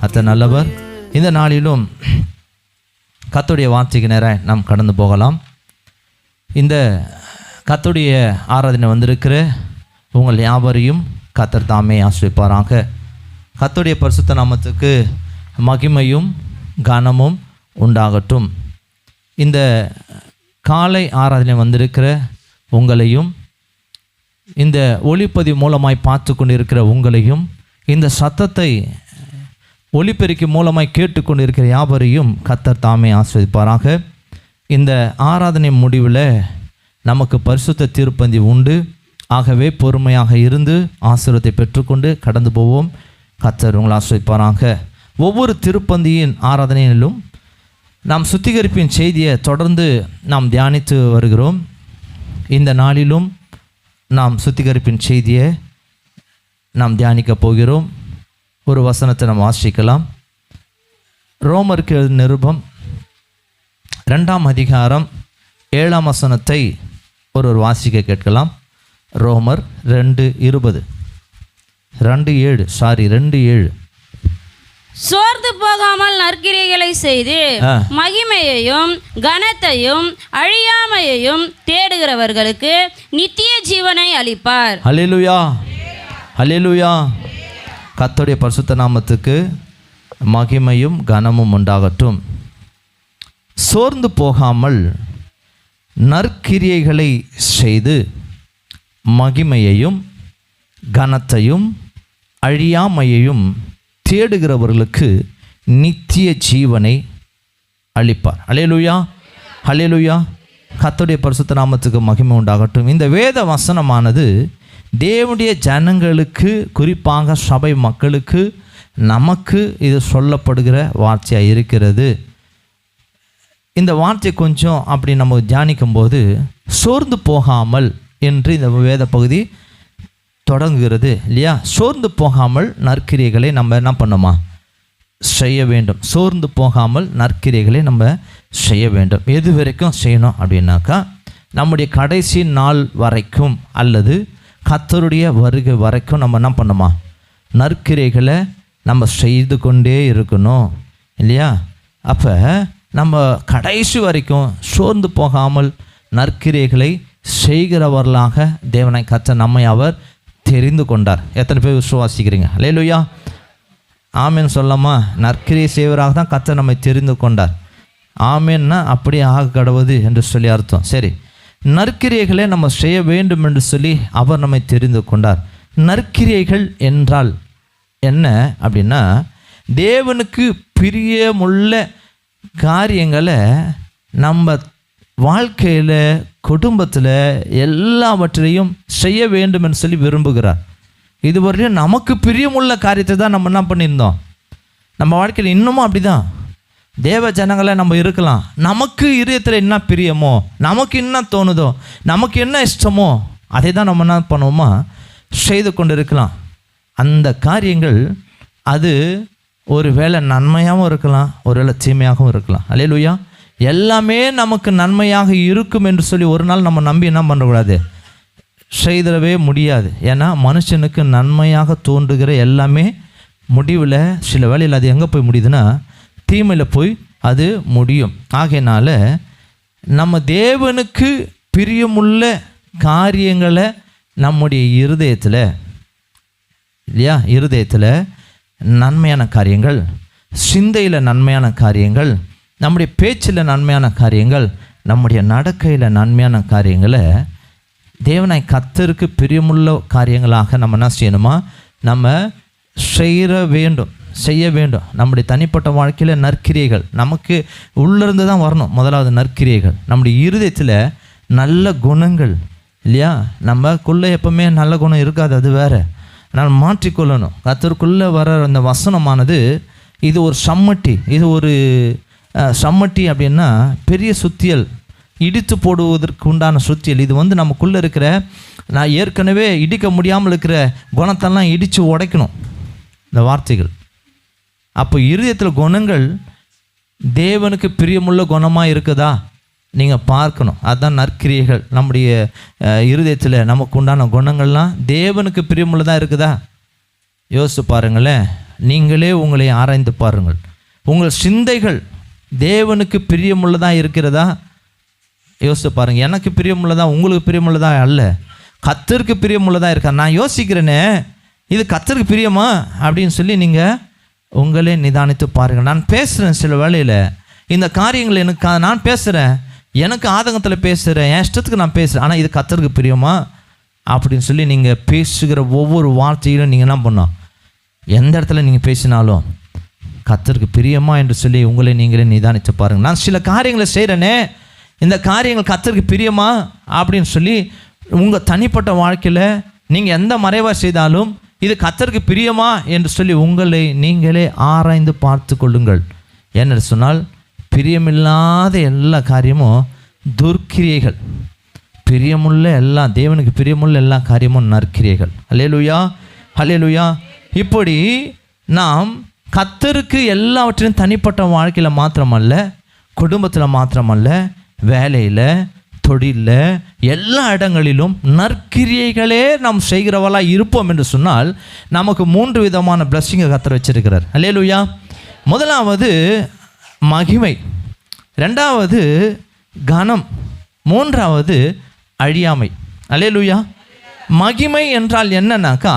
கர்த்தர் நல்லவர். இந்த நாளிலும் கர்த்தருடைய வார்த்தைக்கு நேராக நாம் கடந்து போகலாம். இந்த கர்த்தருடைய ஆராதனை வந்திருக்கிற உங்கள் யாவரையும் கர்த்தர் தாமே ஆசீர்வதிப்பாராக. கர்த்தருடைய பரிசுத்த நாமத்துக்கு மகிமையும் கனமும் உண்டாகட்டும். இந்த காலை ஆராதனை வந்திருக்கிற உங்களையும், இந்த ஒளிப்பதிவு மூலமாய் பார்த்து கொண்டிருக்கிற உங்களையும், இந்த சத்தத்தை ஒளிப்பெருக்கி மூலமாய் கேட்டுக்கொண்டு இருக்கிற யாவரையும் கர்த்தர் தாமே ஆசீர்வதிப்பாராக. இந்த ஆராதனை முடிவில் நமக்கு பரிசுத்த திருப்பந்தி உண்டு. ஆகவே பொறுமையாக இருந்து ஆசீர்வாதத்தை பெற்றுக்கொண்டு கடந்து போவோம். கர்த்தர் உங்களை ஆசீர்வதிப்பாராக. ஒவ்வொரு திருப்பந்தியின் ஆராதனையிலும் நாம் சுத்திகரிப்பின் செய்தியை தொடர்ந்து நாம் தியானித்து வருகிறோம். இந்த நாளிலும் நாம் சுத்திகரிப்பின் செய்தியை நாம் தியானிக்க போகிறோம். ஒரு வசனத்தை நாம் வாசிக்கலாம். ரோமருக்கு நிருபம் 2ஆம் அதிகாரம் 7ஆம் வசனத்தை ஒரு வாசிக்க கேட்கலாம். ரோமர் 2:7 2:7 சோர்ந்து போகாமல் நற்கிரியைகளை செய்து மகிமையையும் கனத்தையும் அழியாமையையும் தேடுகிறவர்களுக்கு நித்திய ஜீவனை அளிப்பார். அல்லேலூயா, அல்லேலூயா. கர்த்தருடைய பரிசுத்த நாமத்துக்கு மகிமையும் கனமும் உண்டாகட்டும். சோர்ந்து போகாமல் நற்கிரியைகளை செய்து மகிமையையும் கனத்தையும் அழியாமையையும் தேடுகிறவர்களுக்கு நித்திய ஜீவனை அளிப்பார். அல்லேலூயா, அல்லேலூயா. கர்த்தருடைய பரிசுத்த நாமத்துக்கு மகிமை உண்டாகட்டும். இந்த வேத வசனமானது தேவனுடைய ஜனங்களுக்கு, குறிப்பாக சபை மக்களுக்கு, நமக்கு இது சொல்லப்படுகிற வார்த்தையாக இருக்கிறது. இந்த வார்த்தை கொஞ்சம் அப்படி நம்ம தியானிக்கும்போது சோர்ந்து போகாமல் என்று இந்த வேத பகுதி தொடங்குகிறது இல்லையா? சோர்ந்து போகாமல் நற்கிரியைகளை நம்ம என்ன பண்ணுமா செய்ய வேண்டும். சோர்ந்து போகாமல் நற்கிரியைகளை நம்ம செய்ய வேண்டும். எது வரைக்கும் செய்யணும் அப்படின்னாக்கா, நம்முடைய கடைசி நாள் வரைக்கும் அல்லது கர்த்தருடைய வருகை வரைக்கும் நம்ம என்ன பண்ணுமா நற்கிரியைகளை நம்ம செய்து கொண்டே இருக்கணும் இல்லையா? அப்போ நம்ம கடைசி வரைக்கும் சோர்ந்து போகாமல் நற்கிரியைகளை செய்கிறவர்களாக தேவனை கர்த்தர் நம்மை அவர் தெரிந்து கொண்டார். எத்தனை பேர் விசுவாசிக்கிறீங்க? அல்லேலூயா, ஆமேன் சொல்லாமா? நற்கிரியை செய்வராக தான் கர்த்தர் நம்மை தெரிந்து கொண்டார். ஆமேன்னா அப்படியே ஆக கடவுது என்று சொல்லி அர்த்தம். சரி, நற்கிரியைகளை நம்ம செய்ய வேண்டும் என்று சொல்லி அவர் நம்மை தெரிந்து கொண்டார். நற்கிரியைகள் என்றால் என்ன அப்படின்னா, தேவனுக்கு பிரியமுள்ள காரியங்களை நம்ம வாழ்க்கையில், குடும்பத்தில் எல்லாவற்றையும் செய்ய வேண்டும் என்று சொல்லி விரும்புகிறார். இதுவரையும் நமக்கு பிரியமுள்ள காரியத்தை தான் நம்ம என்ன பண்ணியிருந்தோம். நம்ம வாழ்க்கையில் இன்னமும் அப்படி தான் தேவ ஜனங்களை நம்ம இருக்கலாம். நமக்கு இதயத்தில் என்ன பிரியமோ, நமக்கு என்ன தோணுதோ, நமக்கு என்ன இஷ்டமோ அதை தான் நம்ம என்ன பண்ணுவோமா செய்து கொண்டு இருக்கலாம். அந்த காரியங்கள் அது ஒரு வேளை நன்மையாகவும் இருக்கலாம், ஒரு வேளை தீமையாகவும் இருக்கலாம். அல்லேலூயா. எல்லாமே நமக்கு நன்மையாக இருக்கும் என்று சொல்லி ஒரு நாள் நம்ம நம்பி என்ன பண்ணக்கூடாது, செய்திடவே முடியாது. ஏன்னா மனுஷனுக்கு நன்மையாக தோன்றுகிற எல்லாமே முடிவில் சில வேளையில் அது எங்கே போய் முடியுதுன்னா தீமையில் போய் அது முடியும். ஆகையினால நம்ம தேவனுக்கு பிரியமுள்ள காரியங்களை நம்முடைய இருதயத்தில் இல்லையா, இருதயத்தில் நன்மையான காரியங்கள், சிந்தையில் நன்மையான காரியங்கள், நம்முடைய பேச்சில் நன்மையான காரியங்கள், நம்முடைய நடக்கையில் நன்மையான காரியங்களை தேவனாய் கர்த்தருக்கு பிரியமுள்ள காரியங்களாக நம்ம என்ன செய்யணுமா நம்ம செய்ய வேண்டும். நம்முடைய தனிப்பட்ட வாழ்க்கையில் நற்கிரியைகள் நமக்கு உள்ளிருந்து தான் வரணும். முதலாவது நற்கிரியைகள் நம்முடைய இருதயத்தில் நல்ல குணங்கள் இல்லையா. நமக்குள்ளே எப்பவுமே நல்ல குணம் இருக்காது, அது வேறு. ஆனால் மாற்றிக்கொள்ளணும். கர்த்தருக்குள்ளே வர அந்த வசனமானது இது ஒரு சம்மட்டி. இது ஒரு சம்மட்டி அப்படின்னா பெரிய சுத்தியல் இடித்து போடுவதற்கு உண்டான சுத்தியல். இது நமக்குள்ளே இருக்கிற நான் ஏற்கனவே இடிக்க முடியாமல் இருக்கிற குணத்தெல்லாம் இடித்து உடைக்கணும் இந்த வார்த்தைகள். அப்போ இருதயத்தில் குணங்கள் தேவனுக்கு பிரியமுள்ள குணமாக இருக்குதா நீங்கள் பார்க்கணும். அதுதான் நற்கிரியைகள். நம்முடைய இருதயத்தில் நமக்கு உண்டான குணங்கள்லாம் தேவனுக்கு பிரியமுள்ளதாக இருக்குதா யோசித்து பாருங்களேன். நீங்களே உங்களை ஆராய்ந்து பாருங்கள். உங்கள் சிந்தைகள் தேவனுக்கு பிரியமுள்ளதாக இருக்கிறதா யோசித்து பாருங்கள். எனக்கு பிரியமுள்ளதா உங்களுக்கு பிரியமுள்ளதா அல்ல, கர்த்தருக்கு பிரியமுள்ளதாக இருக்கா. நான் யோசிக்கிறேனே இது கர்த்தருக்கு பிரியமா அப்படின்னு சொல்லி நீங்கள் உங்களே நிதானித்து பாருங்கள். நான் பேசுகிறேன், சில வேளையில் இந்த காரியங்கள் எனக்கு நான் பேசுகிறேன், எனக்கு ஆதங்கத்தில் பேசுகிறேன், என் இஷ்டத்துக்கு நான் பேசுகிறேன், ஆனால் இது கர்த்தருக்கு பிரியமா அப்படின்னு சொல்லி நீங்கள் பேசுகிற ஒவ்வொரு வார்த்தையிலும் நீங்கள் என்ன பண்ணோம், எந்த இடத்துல நீங்கள் பேசினாலும் கர்த்தருக்கு பிரியமா என்று சொல்லி உங்களை நீங்களே நிதானித்து பாருங்கள். நான் சில காரியங்களை செய்கிறேனே, இந்த காரியங்கள் கர்த்தருக்கு பிரியமா அப்படின்னு சொல்லி உங்கள் தனிப்பட்ட வாழ்க்கையில் நீங்கள் எந்த மறைவாக செய்தாலும் இது கர்த்தருக்கு பிரியமா என்று சொல்லி உங்களை நீங்களே ஆராய்ந்து பார்த்து கொள்ளுங்கள். என்ன சொன்னால் பிரியமில்லாத எல்லா காரியமும் துர்க்கிரியைகள், பிரியமுள்ள எல்லாம் தேவனுக்கு பிரியமுள்ள எல்லா காரியமும் நற்கிரியைகள். அல்லேலூயா, அல்லேலூயா. இப்படி நாம் கர்த்தருக்கு எல்லாவற்றையும் தனிப்பட்ட வாழ்க்கையில் மாத்திரமல்ல, குடும்பத்தில் மாத்திரமல்ல, வேலையில், தொழிலில், எல்லா இடங்களிலும் நற்கிரியைகளே நாம் செய்கிறவளாக இருப்போம் என்று சொன்னால் நமக்கு 3 விதமான பிளஸ்ஸிங்கை கர்த்தர் வச்சிருக்கிறார். அல்லேலூயா. முதலாவது மகிமை, ரெண்டாவது கனம், மூன்றாவது அழியாமை. அல்லேலூயா. மகிமை என்றால் என்னன்னாக்கா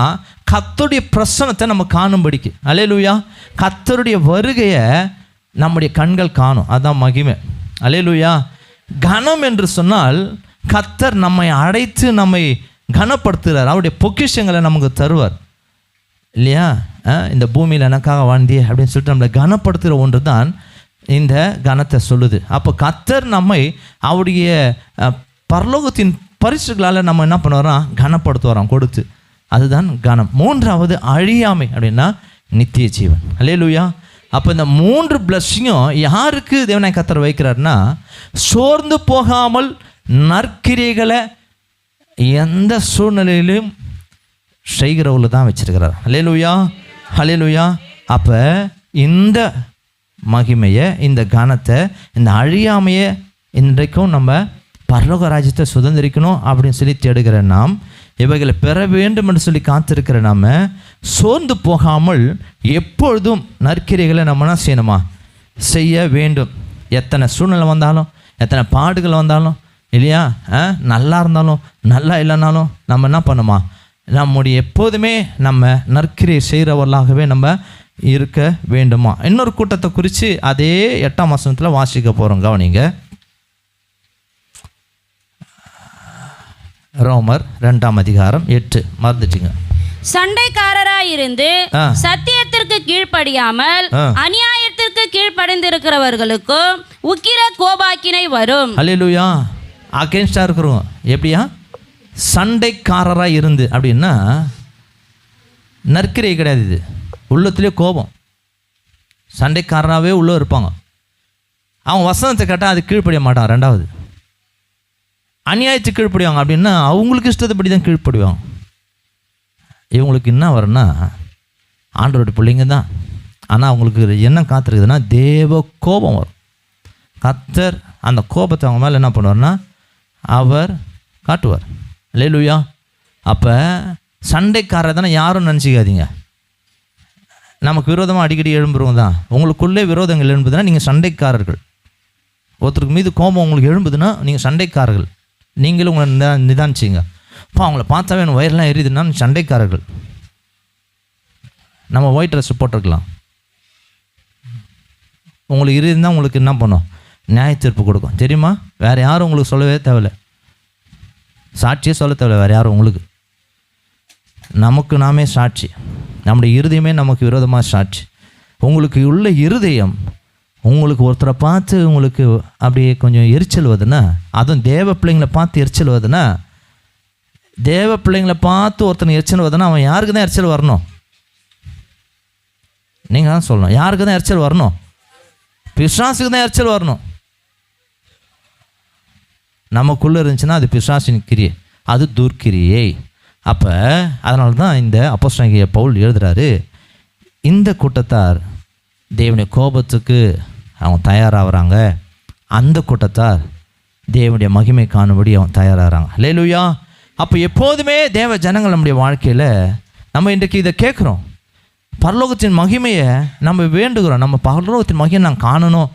கர்த்தருடைய பிரசன்னத்தை நம்ம காணும்படிக்கு. அல்லேலூயா. கர்த்தருடைய வருகையை நம்முடைய கண்கள் காணும், அதுதான் மகிமை. அல்லேலூயா. கனம் என்று சொன்னால் கர்த்தர் நம்மை அழைத்து நம்மை கனப்படுத்துகிறார், அவருடைய பொக்கிஷங்களை நமக்கு தருவார் இல்லையா. இந்த பூமியில் எனக்காக வாழ்ந்தியே அப்படின்னு சொல்லிட்டு நம்மளை கனப்படுத்துகிற ஒன்று தான் இந்த கனத்தை சொல்லுது. அப்போ கர்த்தர் நம்மை அவருடைய பரலோகத்தின் பரிசுகளால் நம்ம என்ன பண்ணுறோம், கனப்படுத்துகிறோம் கொடுத்து, அதுதான் கனம். மூன்றாவது அழியாமை அப்படின்னா நித்திய ஜீவன். அல்லேலூயா. அப்போ இந்த 3 பிளஸ்ஸிங்கும் யாருக்கு தேவனாய் கர்த்தர் வைக்கிறார்னா சோர்ந்து போகாமல் நற்கிரியைகளை எந்த சூழ்நிலையிலும் செய்கிறவர்கள் தான் வச்சிருக்கிறார். அல்லேலூயா, அல்லேலூயா. அப்போ இந்த மகிமையை, இந்த கனத்தை, இந்த அழியாமையை இன்றைக்கும் நம்ம பரலோக ராஜ்யத்தை சுதந்திரிக்கணும் அப்படின்னு சொல்லி தேடுகிற நாம், இவைகளை பெற வேண்டும் என்று சொல்லி காத்திருக்கிற நாம் சோர்ந்து போகாமல் எப்பொழுதும் நற்கிரியைகளை நம்ம என்ன செய்யணுமா, செய்ய வேண்டும். எத்தனை சூழ்நிலை வந்தாலும், எத்தனை பாடுகள் வந்தாலும் இல்லையா, நல்லா இருந்தாலும் நல்லா இல்லைனாலும் நம்ம என்ன பண்ணுமா, நம்முடைய எப்போதுமே நம்ம நற்கிரியை செய்கிறவர்களாகவே நம்ம இருக்க வேண்டுமா. இன்னொரு கூட்டத்தை குறித்து அதே 8ஆம் வசனத்தில் வாசிக்க போகிறோம். கவனிங்க. ரோமர் 2ஆம் அதிகாரம் 8. மறந்துட்டீங்க. சண்டைக்காரராயிருந்து சத்தியத்திற்கு கீழ்ப்படியாமல் அநியாயத்திற்கு கீழ்ப்படிந்திருக்கிறவர்களுக்கு உக்கிர கோபாக்கினை வரும். அல்லேலூயா. அகேன்ஸ்டா இருக்கிறோம். எப்படியா? சண்டைக்காரராக இருந்து அப்படின்னா நற்கிரியை கிடையாது, இது உள்ளத்திலே கோபம். சண்டைக்காரராகவே உள்ளே இருப்பாங்க. அவன் வசனத்தை கேட்டால் அது கீழ்ப்படிய மாட்டான். ரெண்டாவது அநியாயத்துக்கு கீழ்ப்படுவாங்க அப்படின்னா அவங்களுக்கு இஷ்டத்தைப்படி தான் கீழ்ப்படுவாங்க. இவங்களுக்கு என்ன வரும்னா ஆண்டவருடைய பிள்ளைங்க தான், ஆனால் அவங்களுக்கு என்ன காத்திருக்குதுன்னா தேவ கோபம் வரும். கர்த்தர் அந்த கோபத்தை அவங்க மேலே என்ன பண்ணுவார்னா அவர் காட்டுவார். அல்லேலூயா. அப்போ சண்டைக்காரர் தானே யாரும் நினச்சிக்காதீங்க. நமக்கு விரோதமாக அடிக்கடி எழும்புறவங்க தான். உங்களுக்குள்ளே விரோதங்கள் எழும்புதுன்னா நீங்கள் சண்டைக்காரர்கள். ஒருத்தருக்கு மீது கோபம் உங்களுக்கு எழும்புதுன்னா நீங்கள் சண்டைக்காரர்கள். நீங்களும் உங்களை நிதானிச்சிங்க. இப்போ அவங்கள பார்த்தாவே எனக்கு வயிறெல்லாம் எரியுதுன்னா சண்டைக்காரர்கள். நம்ம ஒயிட் ட்ரெஸ் போட்டிருக்கலாம், உங்களுக்கு இருந்தால் உங்களுக்கு என்ன பண்ணும், நியாய தீர்ப்பு கொடுக்கும். தெரியுமா? வேறு யாரும் உங்களுக்கு சொல்லவே தேவையில்லை, சாட்சியே சொல்ல தேவையில்லை வேறு யாரும் உங்களுக்கு. நமக்கு நாமே சாட்சி, நம்முடைய இருதயமே நமக்கு விரோதமாக சாட்சி. உங்களுக்கு உள்ள இருதயம் உங்களுக்கு ஒருத்தரை பார்த்து உங்களுக்கு அப்படியே கொஞ்சம் எரிச்சல் வருதுன்னா, அதுவும் தேவ பிள்ளைங்களை பார்த்து எரிச்சல் வருதுன்னா, தேவ பிள்ளைங்களை பார்த்து ஒருத்தனை எரிச்சல் வருதுன்னா அவன் யாருக்கு தான் எரிச்சல் வரணும்? நீங்கள் தான் சொல்லணும். யாருக்கு தான் எரிச்சல் வரணும்? பிசாசுக்கு தான் எரிச்சல் வரணும். நமக்குள்ளே இருந்துச்சுன்னா அது பிசாசின் கிரியை, அது துர்க்கிரியை. அப்போ அதனால தான் இந்த அப்போஸ்தலனாகிய பவுல் எழுதுகிறாரு, இந்த கூட்டத்தார் தேவனுடைய கோபத்துக்கு அவங்க தயாராகிறாங்க, அந்த கூட்டத்தார் தேவனுடைய மகிமை காணும்படி அவன் தயாராகிறாங்க. அல்லேலூயா. அப்போ எப்போதுமே தேவ ஜனங்கள் நம்முடைய வாழ்க்கையில் நம்ம இன்றைக்கு இதை கேட்குறோம், பரலோகத்தின் மகிமையை நம்ம வேண்டுகிறோம். நம்ம பரலோகத்தின் மகிமையை நான் காணணும்,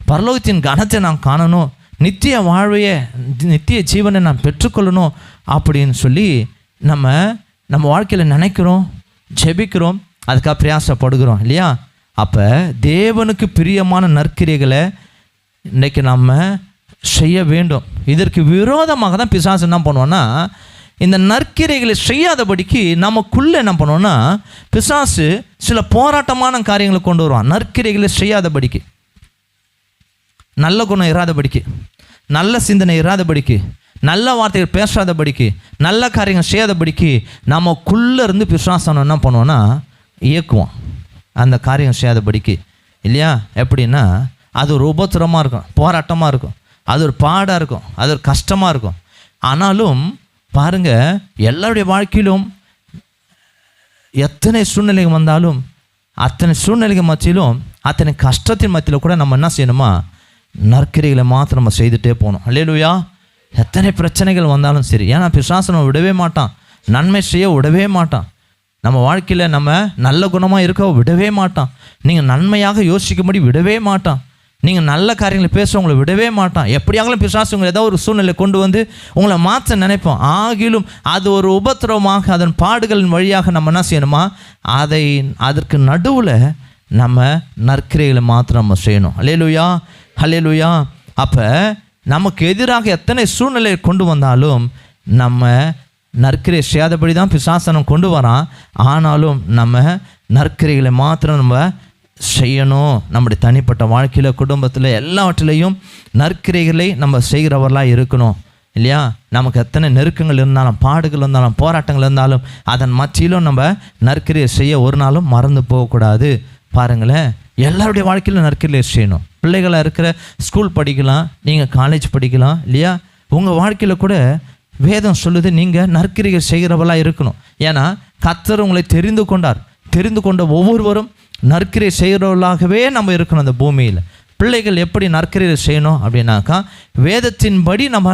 பரலோகத்தின் கனத்தை நான் காணணும், நித்திய வாழ்வையை நித்திய ஜீவனை நான் பெற்றுக்கொள்ளணும் அப்படின்னு சொல்லி நம்ம வாழ்க்கையில் நினைக்கிறோம், ஜெபிக்கிறோம், அதுக்காக பிரயாசப்படுகிறோம் இல்லையா? அப்போ தேவனுக்கு பிரியமான நற்கிரியைகளை இன்றைக்கி நம்ம செய்ய வேண்டும். இதற்கு விரோதமாக தான் பிசாசு என்ன பண்ணுவோன்னா, இந்த நற்கிரியைகளை செய்யாதபடிக்கு நமக்குள்ளே என்ன பண்ணுவோன்னா பிசாசு சில போராட்டமான காரியங்களை கொண்டு வருவான். நற்கிரியைகளை செய்யாதபடிக்கு, நல்ல குணம் இராதபடிக்கு, நல்ல சிந்தனை இராதபடிக்கு, நல்ல வார்த்தைகள் பேசாதபடிக்கு, நல்ல காரியங்கள் செய்யாதபடிக்கு நமக்குள்ளே இருந்து பிசாசனம் என்ன பண்ணுவோன்னா இயக்குவோம் அந்த காரியம் செய்யாதபடிக்கு இல்லையா? எப்படின்னா அது ஒரு உபத்திரமாக இருக்கும், போராட்டமாக இருக்கும், அது ஒரு பாடாக இருக்கும், அது ஒரு கஷ்டமாக இருக்கும். ஆனாலும் பாருங்கள், எல்லாருடைய வாழ்க்கையிலும் எத்தனை சூழ்நிலைகள் வந்தாலும், அத்தனை சூழ்நிலைகள் மத்தியிலும், அத்தனை கஷ்டத்தின் மத்தியில் கூட நம்ம என்ன செய்யணுமா, நற்கிரியைகளை மாத்திரம் நம்ம செய்துகிட்டே போகணும். அல்லேலூயா. எத்தனை பிரச்சனைகள் வந்தாலும் சரி, ஏன்னா பிசாசு நம்ம விடவே மாட்டான், நன்மை செய்ய விடவே மாட்டான், நம்ம வாழ்க்கையில் நம்ம நல்ல குணமாக இருக்க விடவே மாட்டான், நீங்கள் நன்மையாக யோசிக்கும்படி விடவே மாட்டான், நீங்கள் நல்ல காரியங்களை பேச உங்களை விடவே மாட்டான். எப்படியாகலும் பிசாசு உங்களை ஏதாவது ஒரு சூழ்நிலை கொண்டு வந்து உங்களை மாற்ற நினைப்போம். ஆகிலும் அது ஒரு உபத்திரவமாக, அதன் பாடுகளின் வழியாக நம்ம என்ன செய்யணுமா, அதற்கு நடுவில் நம்ம நற்கிரியைகளை மாத்திரம் நம்ம செய்யணும். அல்லேலூயா, அல்லேலூயா. அப்போ நமக்கு எதிராக எத்தனை சூழ்நிலையை கொண்டு வந்தாலும் நம்ம நற்கிரியை செய்யாதபடி தான் பிசாசனம் கொண்டு வரான். ஆனாலும் நம்ம நற்கிரிகளை மாத்திரம் நம்ம செய்யணும். நம்முடைய தனிப்பட்ட வாழ்க்கையில், குடும்பத்தில், எல்லாவற்றிலையும் நற்கிரிகளை நம்ம செய்கிறவர்களாக இருக்கணும் இல்லையா? நமக்கு எத்தனை நெருக்கங்கள் இருந்தாலும், பாடுகள் இருந்தாலும், போராட்டங்கள் இருந்தாலும், அதன் மத்தியிலும் நம்ம நற்கிரியை செய்ய ஒரு நாளும் மறந்து போகக்கூடாது. பாருங்களேன், எல்லாருடைய வாழ்க்கையிலும் நற்கிரியை செய்யணும். பிள்ளைகளாக இருக்கிற ஸ்கூல் படிக்கலாம், நீங்கள் காலேஜ் படிக்கலாம் இல்லையா? உங்கள் வாழ்க்கையில் கூட வேதம் சொல்லுது, நீங்கள் நற்கிரியை செய்கிறவளாக இருக்கணும். ஏன்னா கர்த்தர் உங்களை தெரிந்து கொண்டார், தெரிந்து கொண்ட ஒவ்வொருவரும் நற்கிரியை செய்கிறவர்களாகவே நம்ம இருக்கணும் அந்த பூமியில். பிள்ளைகள் எப்படி நற்கிரியை செய்யணும் அப்படின்னாக்கா, வேதத்தின்படி நம்ம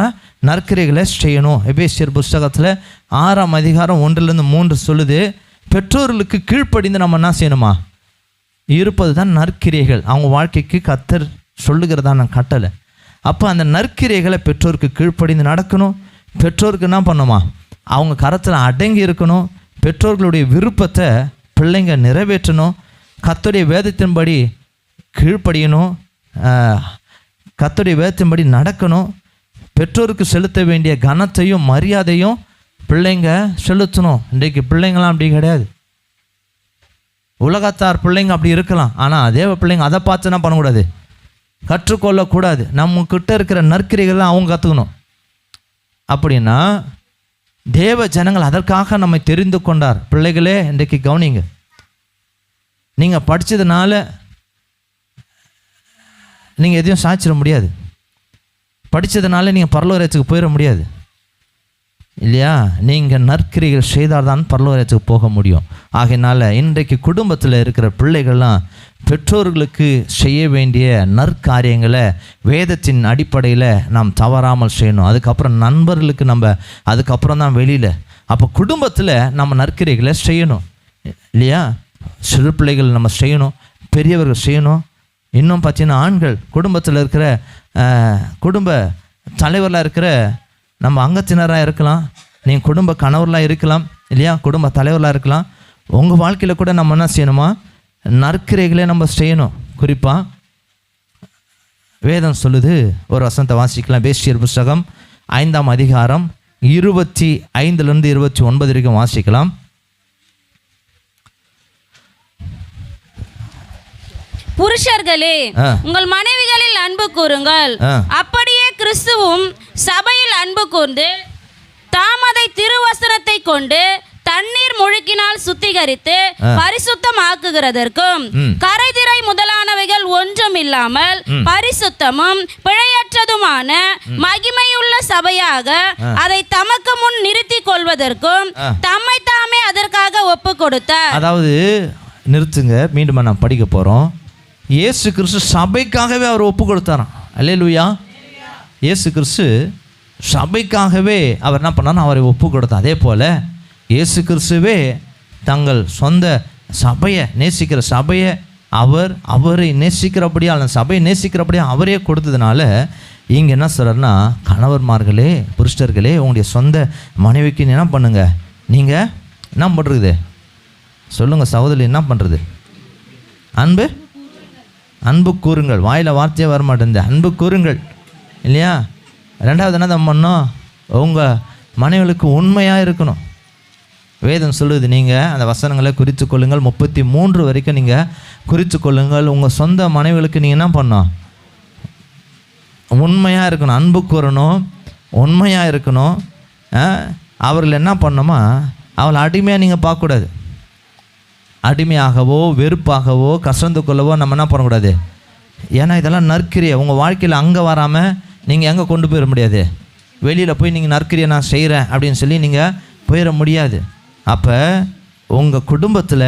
நற்கிரிகளை செய்யணும். எபேசியர் புஸ்தகத்தில் 6ஆம் அதிகாரம் 1-3 சொல்லுது, பெற்றோர்களுக்கு கீழ்ப்படிந்து நம்ம என்ன செய்யணுமா இருப்பது தான் நற்கிரியைகள். அவங்க வாழ்க்கைக்கு கர்த்தர் சொல்லுகிறதான கட்டளை. அப்போ அந்த நற்கிரியைகளை பெற்றோருக்கு கீழ்ப்படிந்து நடக்கணும். பெற்றோருக்கு என்ன பண்ணுமா, அவங்க கரத்தில் அடங்கி இருக்கணும். பெற்றோர்களுடைய விருப்பத்தை பிள்ளைங்க நிறைவேற்றணும். கர்த்தருடைய வேதத்தின்படி கீழ்ப்படியணும், கர்த்தருடைய வேதத்தின்படி நடக்கணும். பெற்றோருக்கு செலுத்த வேண்டிய கனத்தையும் மரியாதையும் பிள்ளைங்க செலுத்தணும். இன்றைக்கு பிள்ளைங்களாம் அப்படி கிடையாது. உலகத்தார் பிள்ளைங்க அப்படி இருக்கலாம், ஆனால் தேவ பிள்ளைங்க அதை பார்த்து என்ன பண்ணக்கூடாது, கற்றுக்கொள்ளக்கூடாது. நம்மக்கிட்ட இருக்கிற நற்கிரிகள்லாம் அவங்க கற்றுக்கணும். அப்படின்னா தேவ ஜனங்கள் அதற்காக நம்மை தெரிந்து கொண்டார். பிள்ளைகளே, இன்றைக்கு கவனிங்க, நீங்கள் படித்ததுனால நீங்கள் எதையும் சாய்ச்சிட முடியாது. படித்ததுனால நீங்கள் பரலோகத்துக்கு போயிட முடியாது இல்லையா? நீங்கள் நற்கிரிகள் செய்தால் தான் பரலோகத்துக்கு போக முடியும். ஆகையினால இன்றைக்கு குடும்பத்தில் இருக்கிற பிள்ளைகள்லாம் பெற்றோர்களுக்கு செய்ய வேண்டிய நற்காரியங்களை வேதத்தின் அடிப்படையில் நாம் தவறாமல் செய்யணும். அதுக்கப்புறம் நண்பர்களுக்கு நம்ம அதுக்கப்புறம் தான் வெளியில். அப்போ குடும்பத்தில் நம்ம நற்கிரிகளை செய்யணும் இல்லையா? சிறு பிள்ளைகள் நம்ம செய்யணும், பெரியவர்கள் செய்யணும். இன்னும் பார்த்தீங்கன்னா ஆண்கள் குடும்பத்தில் இருக்கிற குடும்ப தலைவராக இருக்கிற நம்ம அங்கத்தினராக இருக்கலாம், நீங்கள் குடும்ப கணவர்களாக இருக்கலாம் இல்லையா, குடும்ப தலைவர்களாக இருக்கலாம். உங்கள் வாழ்க்கையில் கூட நம்ம என்ன செய்யணுமா, நற்கிரைகளே நம்ம செய்யணும். குறிப்பாக வேதம் சொல்லுது, ஒரு வசனத்தை வாசிக்கலாம். எபேசியர் புஸ்தகம் 5ஆம் அதிகாரம் 25 29 வரைக்கும் வாசிக்கலாம். புருஷர்களே, உங்கள் மனைவிகளில் அன்பு கூறுங்கள், அப்படியே கிறிஸ்துவும் சபையில் அன்பு கூர்ந்து தாம் அதை திருவசனத்தை கொண்டு தண்ணீர் முழுக்கினால் சுத்திகரித்து பரிசுத்தமாக்குகிறதற்கும் கரைதிரை முதலானவைகள் ஒன்றும் இல்லாமல் பரிசுத்தமும் பிழையற்றதுமான மகிமையுள்ள சபையாக அதை தமக்கு முன் நிறுத்திக் கொள்வதற்கும் தம்மை தாமே அதற்காக ஒப்பு கொடுத்தார். அதாவது நிறுத்துங்க, மீண்டும் நான் படிக்க போறோம். இயேசு கிறிஸ்து சபைக்காகவே அவர் ஒப்பு கொடுத்தாராம். அல்லேலூயா. இயேசு கிறிஸ்து சபைக்காகவே அவர் என்ன பண்ணார், அவரை ஒப்பு கொடுத்தார். அதே போல் இயேசு கிறிஸ்துவே தங்கள் சொந்த சபையை நேசிக்கிற சபையை அவரை நேசிக்கிறபடியா அந்த சபையை நேசிக்கிறபடியா அவரே கொடுத்ததுனால இங்கே என்ன சொல்கிறாருன்னா, கணவர்மார்களே புருஷர்களே உங்களுடைய சொந்த மனைவிக்கு என்ன பண்ணுங்க, நீங்கள் என்ன பண்ணுறது சொல்லுங்கள் சகோதரி, என்ன பண்ணுறது? அன்பு கூறுங்கள். வாயில் வார்த்தையே வரமாட்டேங்குது. அன்பு கூறுங்கள் இல்லையா? ரெண்டாவது என்ன தான் பண்ணோம், உங்கள் மனைவிகளுக்கு உண்மையாக இருக்கணும். வேதம் சொல்லுது, நீங்கள் அந்த வசனங்களை குறித்து கொள்ளுங்கள். 33 வரைக்கும் நீங்கள் குறித்து கொள்ளுங்கள். உங்கள் சொந்த மனைவிகளுக்கு நீங்கள் என்ன பண்ணணும், உண்மையாக இருக்கணும், அன்பு கூறணும், உண்மையாக இருக்கணும். அவர்கள் என்ன பண்ணணுமா, அவளை அடிமையாக நீங்கள் பார்க்கக்கூடாது. அடிமையாகவோ வெறுப்பாகவோ கசந்து கொள்ளவோ நம்ம என்ன பண்ணக்கூடாது. ஏன்னா இதெல்லாம் நற்கிரியை உங்கள் வாழ்க்கையில் அங்கே வராமல் நீங்கள் எங்கே கொண்டு போயிட முடியாது. வெளியில் போய் நீங்கள் நற்கிரியை நான் செய்கிறேன் அப்படின்னு சொல்லி நீங்கள் போயிட முடியாது. அப்போ உங்கள் குடும்பத்தில்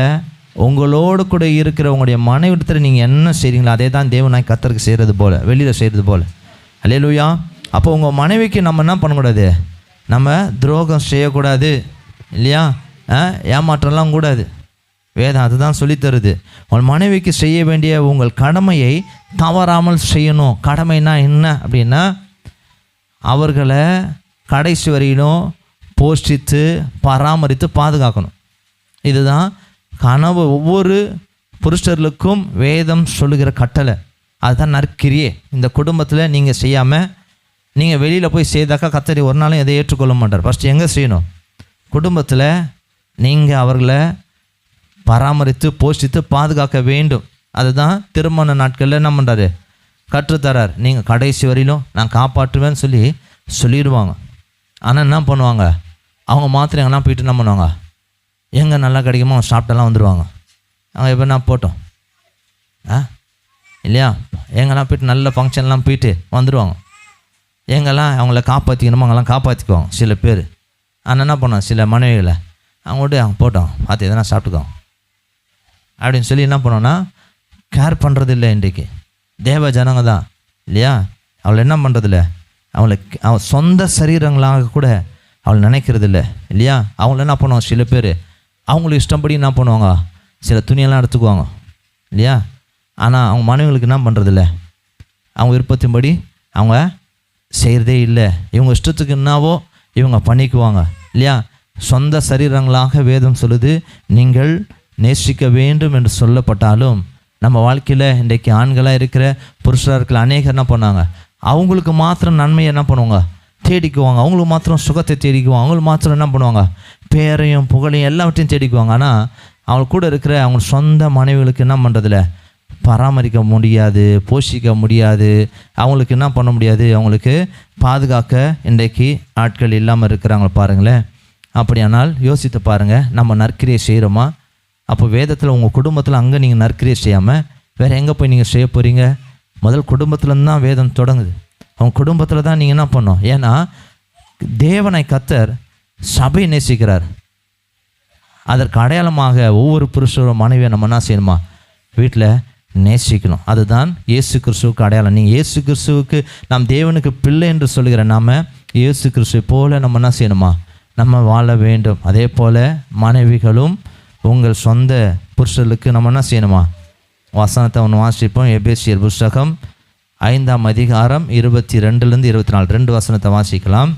உங்களோடு கூட இருக்கிற உங்களுடைய மனைவிடத்தில் நீங்கள் என்ன செய்கிறீங்களோ அதே தான் தேவனாய் கர்த்தருக்கு செய்கிறது போல், வெளியில் செய்கிறது போல். அல்லேலூயா. அப்போ உங்கள் மனைவிக்கு நம்ம என்ன பண்ணக்கூடாது, நம்ம துரோகம் செய்யக்கூடாது இல்லையா? ஏமாற்றம்லாம் கூடாது. வேதம் அதுதான் சொல்லித்தருது. உங்கள் மனைவிக்கு செய்ய வேண்டிய உங்கள் கடமையை தவறாமல் செய்யணும். கடமைனா என்ன அப்படின்னா, அவர்களை கடைசி வரையிலும் போஷித்து பராமரித்து பாதுகாக்கணும். இதுதான் ஒவ்வொரு புருஷர்களுக்கும் வேதம் சொல்லுகிற கட்டளை. அதுதான் நற்கிரியே. இந்த குடும்பத்தில் நீங்கள் செய்யாமல் நீங்கள் வெளியில் போய் செய்தாக்கா கர்த்தர் ஒரு நாளும் எதை ஏற்றுக்கொள்ள மாட்டார். ஃபஸ்ட்டு எங்கே செய்யணும், குடும்பத்தில் நீங்கள் அவர்களை பராமரித்து போஷித்து பாதுகாக்க வேண்டும். அதுதான் திருமண நாட்களில் என்ன பண்ணுறாரு, கற்றுத்தரார். நீங்கள் கடைசி வரையிலும் நான் காப்பாற்றுவேன்னு சொல்லிடுவாங்க. ஆனால் என்ன பண்ணுவாங்க, அவங்க மாத்திரம் எங்கன்னா போயிட்டு என்ன பண்ணுவாங்க, எங்கே நல்லா கிடைக்குமோ அவங்க சாப்பிட்டெல்லாம் வந்துடுவாங்க. அவங்க எப்போ நான் போட்டோம் இல்லையா, எங்கெல்லாம் போய்ட்டு நல்ல ஃபங்க்ஷன்லாம் போயிட்டு வந்துடுவாங்க. எங்கெல்லாம் அவங்கள காப்பாற்றிக்கணுமோ அங்கெல்லாம் காப்பாற்றிக்குவாங்க சில பேர். ஆனால் என்ன பண்ணுவாங்க, சில மனைவிகளை அவங்க விட்டு அவங்க போட்டோம் பார்த்து எதனா சாப்பிட்டுக்குவாங்க அப்படின்னு சொல்லி என்ன பண்ணுவோன்னா கேர் பண்ணுறது இல்லை. இன்றைக்கு தேவ ஜனங்க தான் இல்லையா, அவளை என்ன பண்ணுறதில்ல, அவள் சொந்த சரீரங்களாக கூட அவள் நினைக்கிறது இல்லை இல்லையா. அவங்கள என்ன பண்ணுவாங்க, சில பேர் அவங்களுக்கு இஷ்டப்படி என்ன பண்ணுவாங்க, சில துணியெல்லாம் எடுத்துக்குவாங்க இல்லையா. ஆனால் அவங்க மனைவிகளுக்கு என்ன பண்ணுறதில்ல, அவங்க விருப்பத்தின்படி அவங்க செய்கிறதே இல்லை. இவங்க இஷ்டத்துக்கு என்னவோ இவங்க பண்ணிக்குவாங்க இல்லையா. சொந்த சரீரங்களாக வேதம் சொல்லுது, நீங்கள் நேசிக்க வேண்டும் என்று சொல்லப்பட்டாலும் நம்ம வாழ்க்கையில் இன்றைக்கு ஆண்களாக இருக்கிற புருஷர்கள் அநேகர் என்ன பண்ணாங்க, அவங்களுக்கு மாத்திரம் நன்மையை என்ன பண்ணுவாங்க தேடிக்குவாங்க, அவங்களுக்கு மாத்திரம் சுகத்தை தேடிக்குவாங்க, அவங்களுக்கு மாத்திரம் என்ன பண்ணுவாங்க பேரையும் புகழையும் எல்லாவற்றையும் தேடிக்குவாங்க. ஆனால் அவங்க கூட இருக்கிற அவங்க சொந்த மனைவிகளுக்கு என்ன பண்ணுறதில்ல, பராமரிக்க முடியாது, போஷிக்க முடியாது, அவங்களுக்கு என்ன பண்ண முடியாது, அவங்களுக்கு பாதுகாக்க இன்றைக்கு ஆட்கள் இல்லாமல் இருக்கிறாங்க பாருங்களேன். அப்படியானால் யோசித்து பாருங்கள், நம்ம நற்கிரியை செய்கிறோமா? அப்போ வேதத்தில் உங்கள் குடும்பத்தில் அங்கே நீங்கள் நற்கிரியை செய்யாமல் வேறு எங்கே போய் நீங்கள் செய்ய போகிறீங்க? முதல் குடும்பத்துலேருந்து தான் வேதம் தொடங்குது. அவங்க குடும்பத்தில் தான் நீங்கள் என்ன பண்ணணும். ஏன்னா தேவனை கர்த்தர் சபையை நேசிக்கிறார். அதற்கு அடையாளமாக ஒவ்வொரு புருஷரும் மனைவியை நம்ம என்ன செய்யணுமா, வீட்டில் நேசிக்கணும். அதுதான் இயேசு கிறிஸ்துவுக்கு அடையாளம். நீங்கள் இயேசு கிறிஸ்துவுக்கு நாம் தேவனுக்கு பிள்ளை என்று சொல்கிற நாம் இயேசு கிறிஸ்துவை போல நம்ம என்ன செய்யணுமா, நம்ம வாழ வேண்டும். அதே போல் மனைவிகளும் உங்கள் சொந்த புருஷர்களுக்கு நம்ம என்ன செய்யணுமா, வசனத்தை ஒன்று வாசிப்போம். எபேசியர் புஸ்தகம் 5ஆம் அதிகாரம் 22 - 24 2 வசனத்தை வாசிக்கலாம்.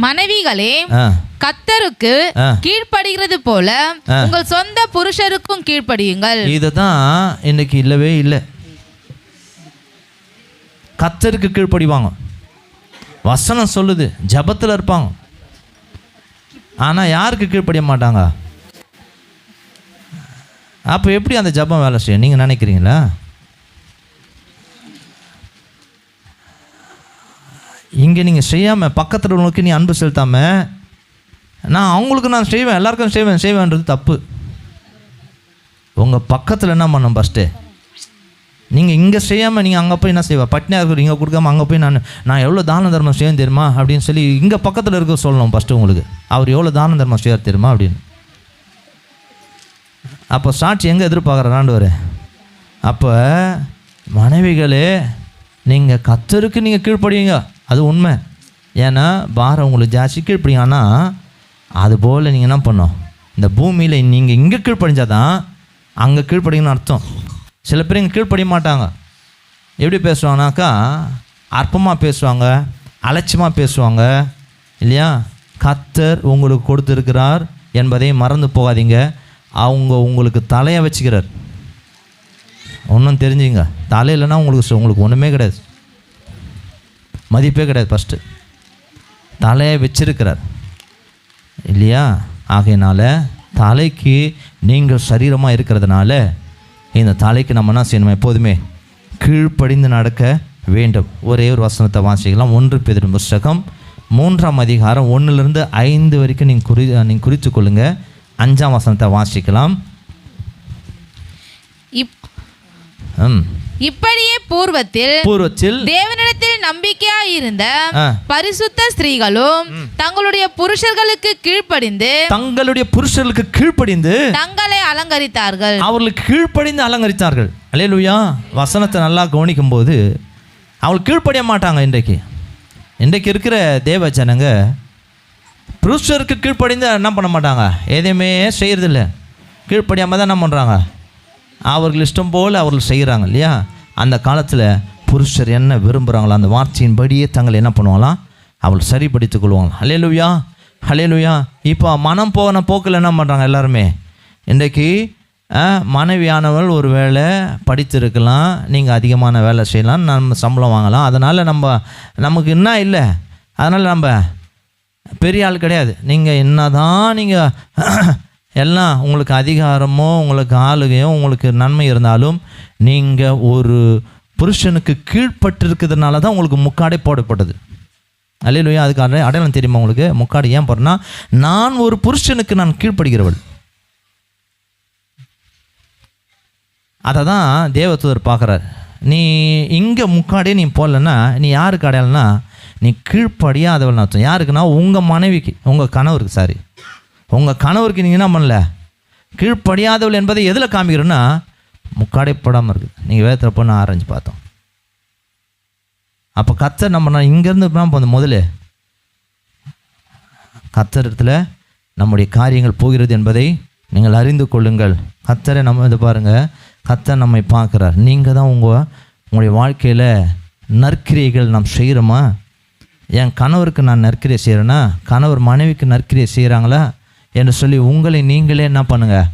மனைவிகளே கர்த்தருக்கு கீழ்ப்படுகிறது போல உங்கள் சொந்த புருஷருக்கும் கீழ்ப்படியுங்கள். இதுதான் இன்னைக்கு இல்லவே இல்லை. கர்த்தருக்கு கீழ்ப்படிவாங்க, வசனம் சொல்லுது, ஜபத்தில் இருப்பாங்க. ஆனால் யாருக்கு கீழ்ப்படிய மாட்டாங்க. அப்போ எப்படி அந்த ஜபம் வேலை செய்யும் நீங்கள் நினைக்கிறீங்களா? இங்கே நீங்கள் செய்யாமல் பக்கத்தில் உள்ளவங்களுக்கு நீ அன்பு செலுத்தாமல் நான் அவங்களுக்கு நான் செய்வேன், எல்லாருக்கும் செய்வேன்றது தப்பு. உங்கள் பக்கத்தில் என்ன பண்ணணும் ஃபஸ்ட்டு? நீங்கள் இங்கே செய்யாமல் நீங்கள் அங்கே போய் என்ன செய்வா? பட்னியாக இருக்கிற இங்கே கொடுக்காம அங்கே போய் நான் எவ்வளோ தான தர்மம் செய்யணும் தெரியுமா அப்படின்னு சொல்லி இங்கே பக்கத்தில் இருக்க சொல்லணும் ஃபஸ்ட்டு உங்களுக்கு. அவர் எவ்வளோ தான தர்மம் செய்ய தெரியுமா அப்படின்னு. அப்போ சாட்சி எங்கே எதிர்பார்க்குறாண்டு. அப்போ மனைவிகளே, நீங்கள் கர்த்தருக்கு நீங்கள் கீழ்ப்படிவீங்க, அது உண்மை. ஏன்னா பாரம் உங்களுக்கு ஜாஸ்தி கீழ்ப்படிங்க. ஆனால் அதுபோல் நீங்கள் என்ன பண்ணோம், இந்த பூமியில் நீங்கள் இங்கே கீழ்ப்படிஞ்சாதான் அங்கே கீழ்ப்படிங்கன்னு அர்த்தம். சில பேர் இங்கே கீழ்ப்படிய மாட்டாங்க. எப்படி பேசுவாங்கனாக்கா, அற்பமாக பேசுவாங்க, அலட்சியமாக பேசுவாங்க இல்லையா? கர்த்தர் உங்களுக்கு கொடுத்துருக்கிறார் என்பதை மறந்து போகாதீங்க. அவங்க உங்களுக்கு தலையை வச்சுக்கிறார். ஒன்றும் தெரிஞ்சுங்க, தலை இல்லைன்னா உங்களுக்கு ஒன்றுமே கிடையாது, மதிப்பே கிடையாது. ஃபஸ்ட்டு தலையை வச்சிருக்கிறார் இல்லையா? ஆகையினால தலைக்கு நீங்கள் சரீரமாக இருக்கிறதுனால இந்த தலைக்கு நம்ம என்ன செய்யணும்? எப்போதுமே கீழ்ப்படிந்து நடக்க வேண்டும். ஒரே ஒரு வசனத்தை வாசிக்கலாம். 1 பேதுரு புஸ்தகம் 3ஆம் அதிகாரம் 1லிருந்து 5 வரைக்கும் நீங்கள் குறித்து கொள்ளுங்கள். 5ஆம் வசனத்தை வாசிக்கலாம். இப்படியே பூர்வத்தில் தேவனிடத்தில் நம்பிக்கையாய் இருந்த பரிசுத்த ஸ்திரீகளும் தங்களுடைய புருஷர்களுக்கு கீழ்ப்படிந்து தங்களை அலங்கரித்தார்கள். அவர்களுக்கு கீழ்ப்படிந்து அலங்கரித்தார்கள். அல்லேலூயா. வசனத்தை நல்லா கவனிக்கும் போது அவள் கீழ்ப்படிய மாட்டாங்க. இன்றைக்கு இருக்கிற தேவ ஜனங்க புருஷருக்கு கீழ்ப்படிந்து என்ன பண்ண மாட்டாங்க, எதையுமே செய்யறதில்லை. கீழ்ப்படியாமல் தான் என்ன பண்ணுறாங்க, அவர்கள் இஷ்டம் போல் அவர்கள் செய்கிறாங்க இல்லையா? அந்த காலத்தில் புருஷர் என்ன விரும்புகிறாங்களோ அந்த வார்த்தையின்படியே தங்களை என்ன பண்ணுவாங்களாம், அவள் சரிப்படுத்திக் கொள்வாங்களாம். ஹல்லேலூயா, ஹல்லேலூயா. இப்போ மனம் போன போக்கில் என்ன பண்ணுறாங்க எல்லாருமே, இன்றைக்கு மனைவியானவள் ஒரு வேலை படித்திருக்கலாம், நீங்கள் அதிகமான வேலை செய்யலாம், நம்ம சம்பளம் வாங்கலாம், அதனால் நமக்கு என்ன இல்லை, அதனால் நம்ம பெரிய ஆள் கிடையாது. நீங்கள் என்ன தான் நீங்கள் எல்லாம் உங்களுக்கு அதிகாரமோ உங்களுக்கு ஆளுகையோ உங்களுக்கு நன்மை இருந்தாலும் நீங்கள் ஒரு புருஷனுக்கு கீழ்பட்டிருக்கிறதுனால தான் உங்களுக்கு முக்காடே போடப்பட்டது. அல்லேலூயா. அதுக்கு அடையாளம் தெரியுமா உங்களுக்கு? முக்காடு ஏன் போடுறேன்னா, நான் ஒரு புருஷனுக்கு நான் கீழ்ப்படுகிறவள். அதை தான் தேவதூதர் பார்க்குறார். நீ இங்கே முக்காடே நீ போடலன்னா நீ யாருக்கு அடையாளம்னா, நீ கீழ்ப்படியாதவள் அர்த்தம். யாருக்குன்னா உங்கள் மனைவிக்கு, உங்கள் கணவருக்கு, உங்கள் கணவருக்கு நீங்கள் என்ன பண்ணல, கீழ்ப்படியாதவள் என்பதை எதில் காமிக்கிறோன்னா முக்காடே போடாமல் இருக்குது. நீங்கள் வேதத்தில் போய் நான் ஆரஞ்சு பார்த்தோம். அப்போ கர்த்தர் நம்ம இங்கேருந்து போது முதல்ல கர்த்தர் இடத்துல நம்முடைய காரியங்கள் போகிறது என்பதை நீங்கள் அறிந்து கொள்ளுங்கள். கர்த்தரை நம்ம இது பாருங்கள், கர்த்தர் நம்மை பார்க்குறார். நீங்கள் தான் உங்களுடைய வாழ்க்கையில் நற்கிரியைகள் நாம் செய்கிறோமா? என் கணவருக்கு நான் நற்கிரியை செய்கிறேன்னா, கணவர் மனைவிக்கு நற்கிரியை செய்கிறாங்களா என்று சொல்லி உங்களை நீங்களே என்ன பண்ணுங்கள்,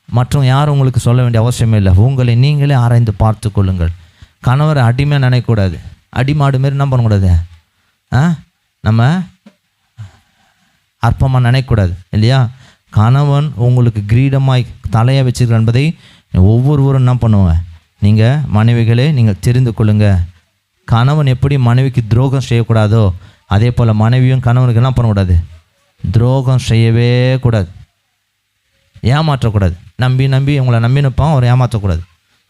மற்றும் யாரும் உங்களுக்கு சொல்ல வேண்டிய அவசியமே இல்லை. உங்களை நீங்களே ஆராய்ந்து பார்த்து கொள்ளுங்கள். கணவரை அடிமையாக நினைக்கக்கூடாது, அடிமாடு மாரி என்ன பண்ணக்கூடாது, நம்ம அற்பமாக நினைக்கக்கூடாது இல்லையா? கணவன் உங்களுக்கு கிரீடமாய் தலையை வச்சிருக்க என்பதை ஒவ்வொருவரும் என்ன பண்ணுவாங்க, நீங்கள் மனைவிகளே நீங்கள் தெரிந்து கொள்ளுங்கள். கணவன் எப்படி மனைவிக்கு துரோகம் செய்யக்கூடாதோ அதே போல் மனைவியும் கணவனுக்கு என்ன பண்ணக்கூடாது, துரோகம் செய்யவே கூடாது, ஏமாற்றக்கூடாது. நம்பி உங்களை நம்பி நிற்பான், அவர் ஏமாற்றக்கூடாது.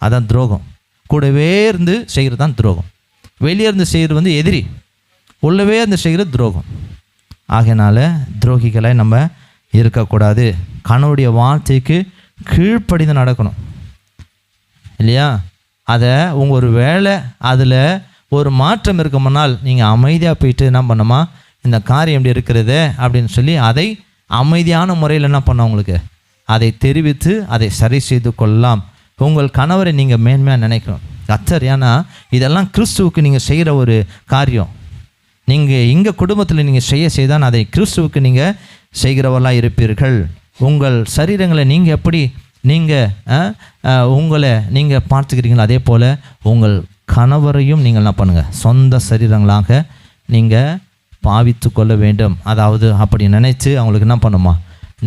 அதான் துரோகம். கூடவே இருந்து செய்கிறது தான் துரோகம். வெளியே இருந்து செய்கிறது எதிரி, உள்ளவே இருந்து செய்கிறது துரோகம். ஆகையினால துரோகிகளை நம்ம இருக்கக்கூடாது. கணவனுடைய வார்த்தைக்கு கீழ்ப்படிந்து நடக்கணும் இல்லையா? அதை உங்கள் ஒரு வேலை அதில் ஒரு மாற்றம் இருக்குமானால் நீங்கள் அமைதியாக போயிட்டு என்ன பண்ணுமா, இந்த காரியம் எப்படி இருக்கிறது அப்படின்னு சொல்லி அதை அமைதியான முறையில் என்ன பண்ண உங்களுக்கு அதை தெரிவித்து அதை சரி செய்து கொள்ளலாம். உங்கள் கணவரை நீங்கள் மேன்மையாக நினைக்கணும். கர்த்தர், ஏன்னா இதெல்லாம் கிறிஸ்துவுக்கு நீங்கள் செய்கிற ஒரு காரியம். நீங்கள் இங்கே குடும்பத்தில் நீங்கள் செய்தால் அதை கிறிஸ்துவுக்கு நீங்கள் செய்கிறவர்களாக இருப்பீர்கள். உங்கள் சரீரங்களை நீங்கள் எப்படி உங்களை நீங்கள் பார்த்துக்கிறீங்களோ அதே போல் உங்கள் கணவரையும் நீங்கள் என்ன பண்ணுங்கள், சொந்த சரீரங்களாக நீங்கள் பாவித்து கொள்ள வேண்டும். அதாவது அப்படி நினைத்து அவங்களுக்கு என்ன பண்ணுமா,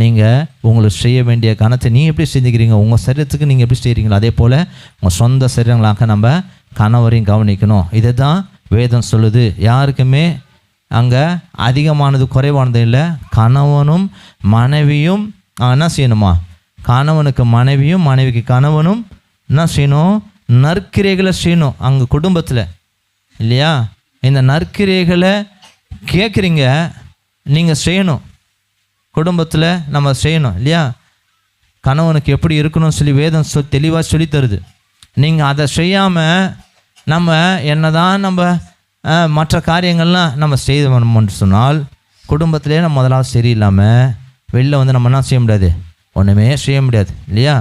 நீங்கள் உங்களுக்கு செய்ய வேண்டிய கணத்தை நீ எப்படி செஞ்சுக்கிறீங்க, உங்கள் சரீரத்துக்கு நீங்கள் எப்படி செய்கிறீங்களோ அதே போல் உங்கள் சொந்த சரீரங்களாக நம்ம கணவரையும் கவனிக்கணும். இதை தான் வேதம் சொல்லுது. யாருக்குமே அங்கே அதிகமானது குறைவானது இல்லை. கணவனும் மனைவியும் என்ன செய்யணுமா? கணவனுக்கு மனைவியும் மனைவிக்கு கணவனும் என்ன செய்யணும்? நற்கிரைகளை செய்யணும் அங்கே குடும்பத்தில், இல்லையா? இந்த நற்கிரைகளை கேட்குறீங்க, நீங்கள் செய்யணும். குடும்பத்தில் நம்ம செய்யணும், இல்லையா? கணவனுக்கு எப்படி இருக்கணும்னு சொல்லி வேதம் தெளிவாக சொல்லி தருது. நீங்கள் அதை செய்யாமல் நம்ம என்னதான் நம்ம மற்ற காரியங்கள்லாம் நம்ம செய்தோம்னு சொன்னால் குடும்பத்திலே நம்ம முதலாவது சரியில்லாமல் வெளில வந்து நம்ம என்ன செய்ய முடியாது? ஒன்றுமே செய்ய முடியாது, இல்லையா?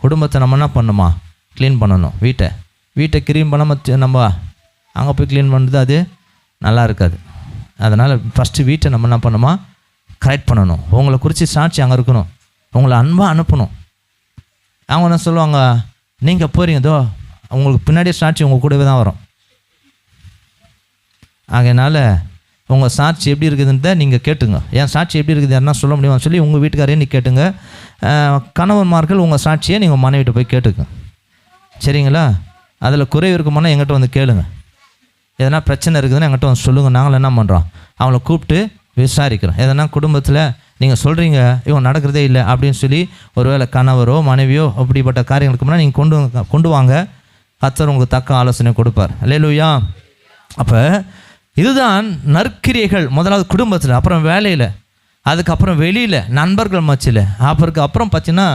குடும்பத்தை நம்ம என்ன பண்ணணுமா? க்ளீன் பண்ணணும். வீட்டை க்ளீன் பண்ணாமல் நம்ம அங்கே போய் க்ளீன் பண்ணுறது அது நல்லா இருக்காது. அதனால் ஃபஸ்ட்டு வீட்டை நம்ம என்ன பண்ணணுமா? கரெக்ட் பண்ணணும். உங்களை குறித்து சாட்சி அங்கே இருக்கணும், உங்களை அன்பாக அனுப்பணும். அவங்க என்ன சொல்லுவாங்க? நீங்கள் போகிறீங்க, இதோ உங்களுக்கு பின்னாடியே சாட்சி உங்கள் கூடவே தான் வரும். அதனால் உங்கள் சாட்சி எப்படி இருக்குதுன்னு நீங்கள் கேட்டுங்க. என் சாட்சி எப்படி இருக்குது யாருன்னா சொல்ல முடியுமான்னு சொல்லி உங்கள் வீட்டுக்காரையே நீ கேட்டுங்க. கணவன்மார்கள் உங்கள் சாட்சியை நீங்கள் மனைவிட்ட போய் கேட்டுங்க, சரிங்களா? அதில் குறைவு இருக்குமானா எங்கிட்ட வந்து கேளுங்க. எதனா பிரச்சனை இருக்குதுன்னு எங்கிட்ட வந்து சொல்லுங்கள். நாங்கள் என்ன பண்ணுறோம்? அவங்கள கூப்பிட்டு விசாரிக்கிறோம். எதனா குடும்பத்தில் நீங்கள் சொல்கிறீங்க இவங்க நடக்கிறதே இல்லை அப்படின்னு சொல்லி ஒருவேளை கணவரோ மனைவியோ அப்படிப்பட்ட காரியங்களுக்கு முன்னாடி நீங்கள் கொண்டு வாங்க. கர்த்தர் உங்களுக்கு தக்க ஆலோசனை கொடுப்பார். அல்லேலூயா. அப்போ இதுதான் நற்கிரியைகள். முதலாவது குடும்பத்தில், அப்புறம் வேலையில், அதுக்கப்புறம் வெளியில், நண்பர்கள் மத்தியில், அப்புறம் பார்த்தீங்கன்னா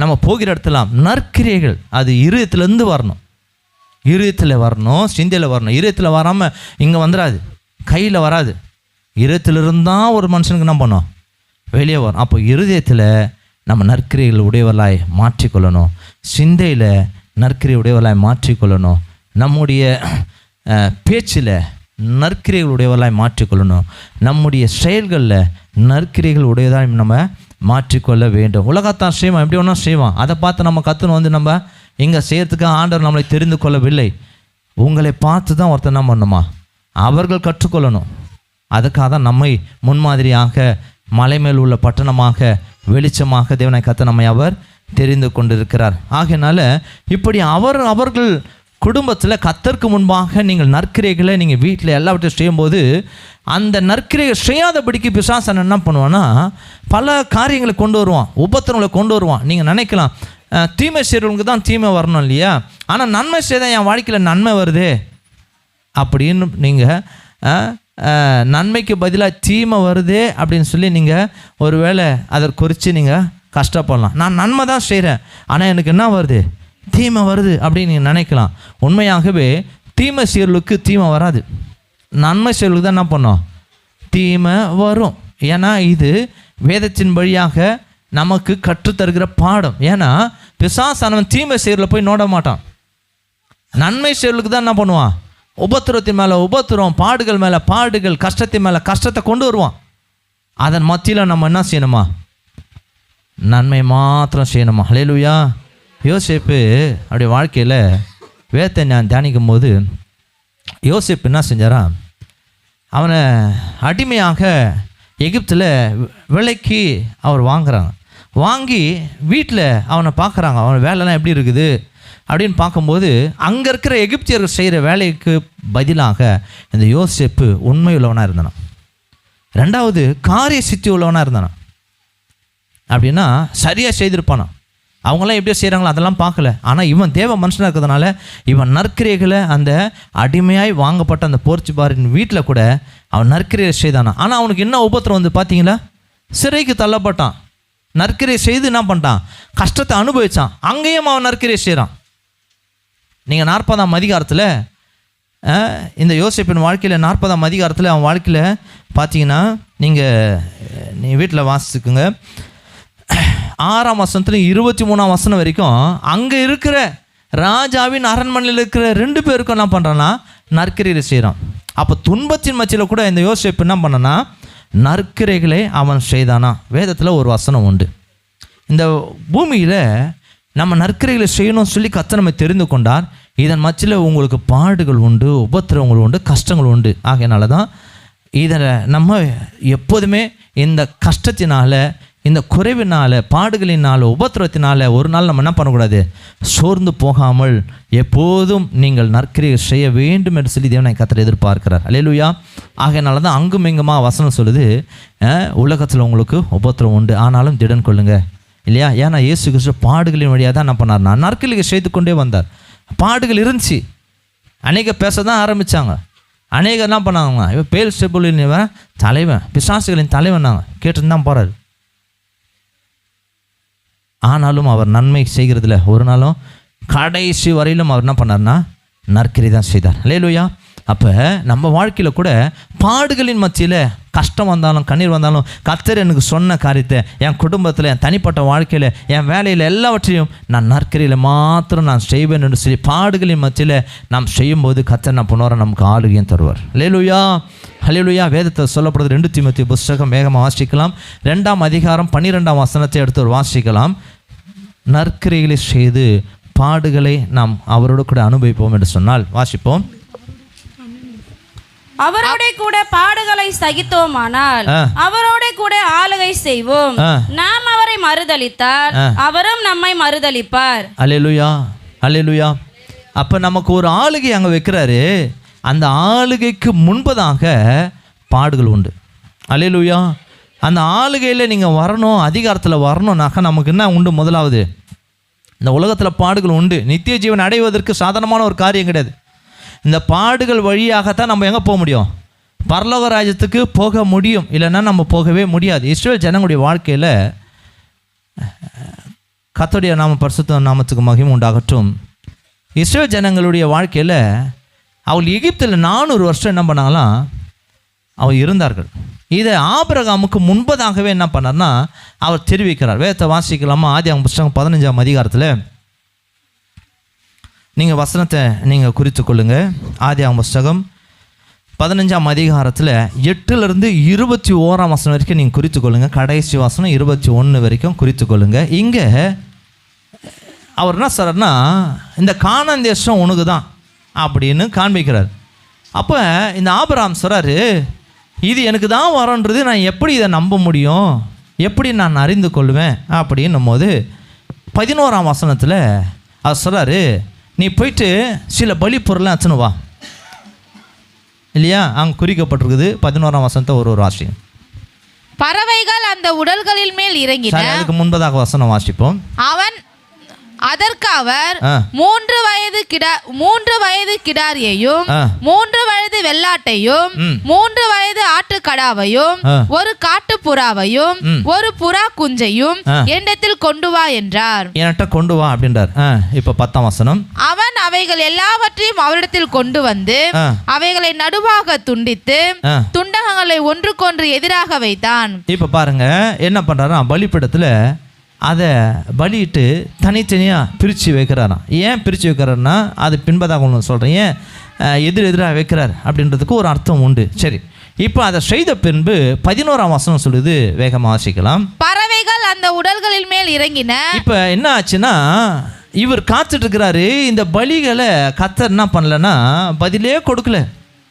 நம்ம போகிற இடத்துலாம் நற்கிரியைகள். அது இருதயத்திலேருந்து வரணும், இருதயத்தில் வரணும், சிந்தையில் வரணும். இருதயத்தில் வராமல் இங்கே வந்துடாது, கையில் வராது. இருதயத்திலிருந்தான் ஒரு மனுஷனுக்கு என்ன பண்ணோம்? வெளியே வரும். அப்போ இருதயத்தில் நம்ம நற்கிரியைகள் உடையவர்களாய் மாற்றிக்கொள்ளணும், சிந்தையில் நற்கிரியை உடையவர்களாய் மாற்றிக்கொள்ளணும், நம்முடைய பேச்சில் நற்கிரைகள் உடையவர்களாய் மாற்றிக்கொள்ளணும், நம்முடைய செயல்களில் நற்கிரைகள் உடையதாக நம்ம மாற்றிக்கொள்ள வேண்டும். உலகத்தான் செய்வான், எப்படி ஒன்றா செய்வான். அதை பார்த்து நம்ம கற்றுன்னு வந்து நம்ம இங்கே செய்கிறதுக்கு ஆண்டவர் நம்மளை தெரிந்து கொள்ளவில்லை. உங்களை பார்த்து தான் ஒருத்தர் என்ன பண்ணணுமா? அவர்கள் கற்றுக்கொள்ளணும். அதுக்காக தான் நம்மை முன்மாதிரியாக மலை மேல் உள்ள பட்டணமாக வெளிச்சமாக தேவனை கர்த்தர் நம்மை அவர் தெரிந்து கொண்டிருக்கிறார். ஆகையினால இப்படி அவர்கள் குடும்பத்தில் கர்த்தருக்கு முன்பாக நீங்கள் நற்கிரைகளை நீங்கள் வீட்டில் எல்லாவற்றையும் செய்யும்போது அந்த நற்கிரைகள் செய்யாதபடிக்கு பிசாசன் என்ன பண்ணுவான்னா பல காரியங்களை கொண்டு வருவான், உபத்திரங்களை கொண்டு வருவான். நீங்கள் நினைக்கலாம் தீமை செய்கிறவங்களுக்கு தான் தீமை வரணும் இல்லையா, ஆனால் நன்மை செய்தால் என் வாழ்க்கையில் நன்மை வருதே அப்படின்னு நீங்கள் நன்மைக்கு பதிலாக தீமை வருதே அப்படின்னு சொல்லி நீங்கள் ஒருவேளை அதை குறித்து நீங்கள் கஷ்டப்படலாம். நான் நன்மை தான் செய்கிறேன் ஆனால் எனக்கு என்ன வருது? தீமை வருது அப்படின்னு நீங்கள் நினைக்கலாம். உண்மையாகவே தீமை செயலுக்கு தீமை வராது, நன்மை செயலுக்கு தான் என்ன பண்ணோம்? தீமை வரும். ஏன்னா இது வேதத்தின் வழியாக நமக்கு கற்றுத்தருகிற பாடம். ஏன்னா பிசாசானவன் தீமை செயலில் போய் நோட மாட்டான், நன்மை செயலுக்கு தான் என்ன பண்ணுவான்? உபத்திரத்தின் மேலே உபத்திரம், பாடுகள் மேலே பாடுகள், கஷ்டத்தின் மேலே கஷ்டத்தை கொண்டு வருவான். அதன் மத்தியில் நம்ம என்ன செய்யணுமா? நன்மை மாத்திரம் செய்யணுமா? ஹல்லேலூயா. யோசேப்பு அப்படியே வாழ்க்கையில் வேதத்தை நான் தியானிக்கும் போது யோசேப்பு என்ன செஞ்சாரா? அவனை அடிமையாக எகிப்தில் விலைக்கு அவர் வாங்குறாங்க. வாங்கி வீட்டில் அவனை பார்க்குறாங்க, அவன் வேலைலாம் எப்படி இருக்குது அப்படின்னு பார்க்கும்போது அங்கே இருக்கிற எகிப்தியர்கள் செய்கிற வேலைக்கு பதிலாக இந்த யோசேப்பு உண்மை உள்ளவனாக இருந்தானா, ரெண்டாவது காரிய சித்தி உள்ளவனாக இருந்தானா. அப்படின்னா சரியாக செய்திருப்பானா. அவங்களாம் எப்படியோ செய்கிறாங்களோ அதெல்லாம் பார்க்கல. ஆனால் இவன் தேவ மனுஷனாக இருக்கிறதுனால இவன் நற்கிரைகளை அந்த அடிமையாய் வாங்கப்பட்ட அந்த போர்ச்சுபாரின் வீட்டில் கூட அவன் நற்கிரையை செய்தானா. ஆனால் அவனுக்கு என்ன உபத்திரம் வந்து பார்த்தீங்களா? சிறைக்கு தள்ளப்பட்டான். நற்கிரை செய்து என்ன பண்ணிட்டான்? கஷ்டத்தை அனுபவித்தான். அங்கேயும் அவன் நற்கிரை செய்கிறான். நீங்கள் 40ஆம் அதிகாரத்தில் இந்த யோசேப்பின் வாழ்க்கையில் 40ஆம் அதிகாரத்தில் அவன் வாழ்க்கையில் பார்த்தீங்கன்னா நீ வீட்டில் வாசிச்சுக்குங்க. 6ஆம் வசனத்துல 23ஆம் வசனம் வரைக்கும் அங்கே இருக்கிற ராஜாவின் அரண்மனையில் இருக்கிற 2 பேருக்கும் என்ன பண்ணுறான்னா நற்கிரையை செய்கிறான். அப்போ துன்பத்தின் மத்தியில் கூட இந்த யோசேப்பு என்ன பண்ணனா நற்கிரைகளை அவன் செய்தானா. வேதத்தில் ஒரு வசனம் உண்டு, இந்த பூமியில் நம்ம நற்கிரைகளை செய்யணும்னு சொல்லி கர்த்தர் நம்மை தெரிந்து கொண்டார். இதன் மத்தியில் உங்களுக்கு பாடுகள் உண்டு, உபத்திரவங்கள் உண்டு, கஷ்டங்கள் உண்டு. ஆகையினால தான் இதில் நம்ம எப்போதுமே இந்த கஷ்டத்தினால இந்த குறைவினால், பாடுகளினால், உபத்திரத்தினால் ஒரு நாள் நம்ம என்ன பண்ணக்கூடாது? சோர்ந்து போகாமல் எப்போதும் நீங்கள் நற்கிரியை செய்ய வேண்டும் என்று சொல்லி தேவனை கர்த்தர் எதிர்பார்க்கிறார். அல்லேலூயா. ஆகையினால தான் அங்கும் இங்குமா வசனம் சொல்லுது, உலகத்தில் உங்களுக்கு உபத்திரம் உண்டு, ஆனாலும் திடன் கொள்ளுங்க, இல்லையா? ஏன்னா இயேசு கிறிஸ்து பாடுகளின் வழியாக தான் என்ன பண்ணார்னா நற்கிரியை செய்து கொண்டே வந்தார். பாடுகள் இருந்துச்சு, அநேக பேச தான் ஆரம்பித்தாங்க, அநேக என்ன பண்ணாங்க, இவன் பேல் ஸ்டெபுலின் தலைவன், பிசாசுகளின் தலைவன் நாங்கள் கேட்டுன்னு தான் போகிறார். ஆனாலும் அவர் நன்மை செய்கிறதுல ஒரு நாளும் கடைசி வரையிலும் அவர் என்ன பண்ணார்னா நற்கிரி தான் செய்தார். அல்லேலூயா. அப்போ நம்ம வாழ்க்கையில் கூட பாடுகளின் மத்தியில் கஷ்டம் வந்தாலும் கண்ணீர் வந்தாலும் கர்த்தர் எனக்கு சொன்ன காரியத்தை என் குடும்பத்தில், என் தனிப்பட்ட வாழ்க்கையில், என் வேலையில் எல்லாவற்றையும் நான் நற்கிரியில் மாத்திரம் நான் செய்வேன் என்று சொல்லி பாடுகளின் மத்தியில் நாம் செய்யும்போது கர்த்தர் நான் பண்ணுவார், நமக்கு ஆளுகையும் தருவார். அல்லேலூயா. அல்லேலூயா. வேதத்தை சொல்லப்படுறது 2 தீமோத்தேயு புஸ்தகம் வேகமாக வாசிக்கலாம். 2ஆம் அதிகாரம் 12ஆம் வசனத்தை எடுத்து ஒரு வாசிக்கலாம். நற்கிரிகளை செய்து பாடுகளை நாம் அவரோடு கூட அனுபவிப்போம் என்று சொன்னால் வாசிப்போம். அவரோட கூட பாடுகளை சகித்தோமானால் அவரோட கூட ஆளுகை செய்வோம். நாம் அவரை மறுதலித்தால் அவரும் நம்மை மறுதலிப்பார். அல்லேலூயா. அல்லேலூயா. அப்போ நமக்கு ஒரு ஆளுகை அங்கே வைக்கிறாரு. அந்த ஆளுகைக்கு முன்பதாக பாடுகள் உண்டு. அல்லேலூயா. அந்த ஆளுகையில் நீங்கள் வரணும், அதிகாரத்தில் வரணும்னாக்கா நமக்கு என்ன உண்டு? முதலாவது, இந்த உலகத்தில் பாடுகள் உண்டு. நித்திய ஜீவன் அடைவதற்கு சாதாரணமான ஒரு காரியம் கிடையாது. இந்த பாடுகள் வழியாகத்தான் நம்ம எங்கே போக முடியும்? பரலோக ராஜ்யத்துக்கு போக முடியும். இல்லைன்னா நம்ம போகவே முடியாது. இஸ்ரவேல் ஜனங்களுடைய வாழ்க்கையில் கர்த்தருடைய பரிசுத்த நாமத்துக்கு மகிமை உண்டாகட்டும். இஸ்ரவேல் ஜனங்களுடைய வாழ்க்கையில் அவள் எகிப்தில் 400 வருஷம் என்ன பண்ணாங்களாம்? அவர் இருந்தார்கள். இதை ஆபிரகாமுக்கு முன்பதாகவே என்ன பண்ணார்னா அவர் தெரிவிக்கிறார். வேதத்தை வாசிக்கலாமா? ஆதியாகமம் புஸ்தகம் 15ஆம் அதிகாரத்தில் நீங்கள் வசனத்தை நீங்கள் குறித்து கொள்ளுங்கள். ஆதியாகமம் புஸ்தகம் 15ஆம் அதிகாரத்தில் 8லிருந்து 21ஆம் வசனம் வரைக்கும் நீங்கள் குறித்து கொள்ளுங்கள். கடைசி வசனம் 21 வரைக்கும் குறித்து கொள்ளுங்கள். இங்கே அவர் என்ன சொல்கிறார்னா, இந்த கானான் தேசம் உனக்கு தான் அப்படின்னு காண்பிக்கிறார். அப்போ இந்த ஆபிரகாம் சொல்கிறாரு, இது எனக்கு தான் வரன்றது நான் எப்படி இதை நம்ப முடியும், எப்படி நான் அறிந்து கொள்வேன் அப்படின்னும் போது 11ஆம் வசனத்தில் அவர் சொல்கிறாரு, நீ போயிட்டு சில பலி பொருளை அச்சுன்னு வா, இல்லையா? அங்கே குறிக்கப்பட்டிருக்குது 11ஆம் வசனத்தை ஒரு வாசியம். பறவைகள் அந்த உடல்களில் மேல் இறங்கின. அதுக்கு முன்பதாக வசனம் வாசிப்போம். அதற்கு அவர் 3 வயது கிடாரியையும் 3 வயது வெள்ளாட்டையும் 3 வயது ஆட்டுக்கடாவையும் 1 காட்டுப்புறாவையும் 1 புறா குஞ்சையும் என்னிடத்தில் கொண்டு வா என்றார். என்கிட்ட கொண்டு வா அப்படின்றார். இப்ப 10ஆம் வசனம். அவன் அவைகள் எல்லாவற்றையும் அவரிடத்தில் கொண்டு வந்து அவைகளை நடுவாக துண்டித்து துண்டகங்களை ஒன்றுக்கொன்று எதிராக வைத்தான். இப்ப பாருங்க என்ன பண்றாரு, பலிபீடத்துல அதை பலியிட்டு தனித்தனியாக பிரித்து வைக்கிறாராம். ஏன் பிரித்து வைக்கிறாருன்னா அது பின்பதாக ஒன்று சொல்கிறேன். ஏன் எதிராக வைக்கிறார் அப்படின்றதுக்கு ஒரு அர்த்தம் உண்டு. சரி, இப்போ அதை செய்த பின்பு 11ஆம் வசனம் சொல்லுது, வேகமாக வாசிக்கலாம். பறவைகள் அந்த உடல்களின் மேல் இறங்கின. இப்போ என்ன ஆச்சுன்னா இவர் காத்துட்டு இருக்கிறாரு. இந்த பலிகளை கர்த்தர் என்ன பண்ணலன்னா பதிலே கொடுக்கல.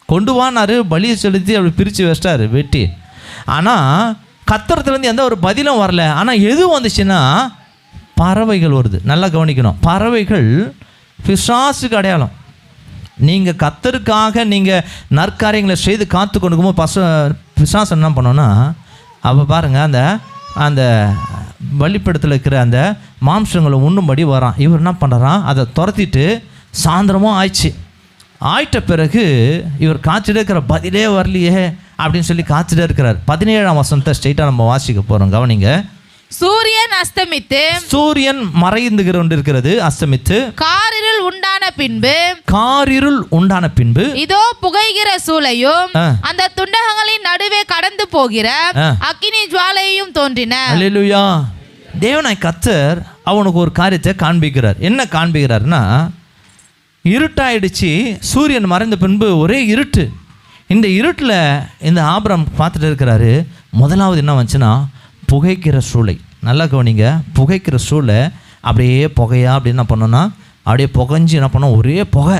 கொண்டு வானாரு, பலியை செலுத்தி அப்படி பிரித்து வச்சிட்டாரு வெட்டி. ஆனால் கர்த்தரத்துலேருந்து எந்த ஒரு பதிலும் வரல. ஆனால் எது வந்துச்சுன்னா பறவைகள் வருது. நல்லா கவனிக்கணும், பறவைகள் பிசாசுக்கு அடையாளம். நீங்கள் கர்த்தருக்காக நீங்கள் நற்காரியங்களை செய்து காத்து கொண்டுக்கும்போது பிசாசு என்ன பண்ணோன்னா அப்போ பாருங்கள் அந்த பலிபீடத்தில் இருக்கிற அந்த மாம்சங்களை உண்ணும்படி வரான். இவர் என்ன பண்ணுறான், அதை துரத்திட்டு சாயந்தரமும் ஆயிட்ட பிறகு இவர் காய்ச்சிட்டே இருக்கிற பதிலே வரலையே அப்படின்னு சொல்லி காய்ச்சிட்டே இருக்கிறார். 17ஆம் வசனத்தை ஸ்ட்ரெயிட்டாக நம்ம வாசிக்க போகிறோம். கவனிங்க. சூரியன் மறைந்து கொண்டிருக்கிறது, அஸ்தமித்து காரிருள் உண்டான பின்பு இதோ புகைகிற சூளையும் அந்த துண்டகங்களின் நடுவே கடந்து போகிற அக்கினி ஜுவாலையும் தோன்றின. அல்லேலூயா. தேவனாய் கர்த்தர் அவனுக்கு ஒரு காரியத்தை காண்பிக்கிறார். என்ன காண்பிக்கிறார்னா, இருட்டாயிடுச்சு, சூரியன் மறைந்த பின்பு ஒரே இருட்டு. இந்த இருட்டில் இந்த ஆபிரகாம் பார்த்துட்டு இருக்கிறாரு. முதலாவது என்ன வந்துச்சுன்னா புகைக்கிற சூளை. நல்லா கவனிங்க, புகைக்கிற சூளை அப்படியே புகையா அப்படின்னு என்ன பண்ணோன்னா அப்படியே புகைஞ்சு என்ன பண்ணோம், ஒரே புகை.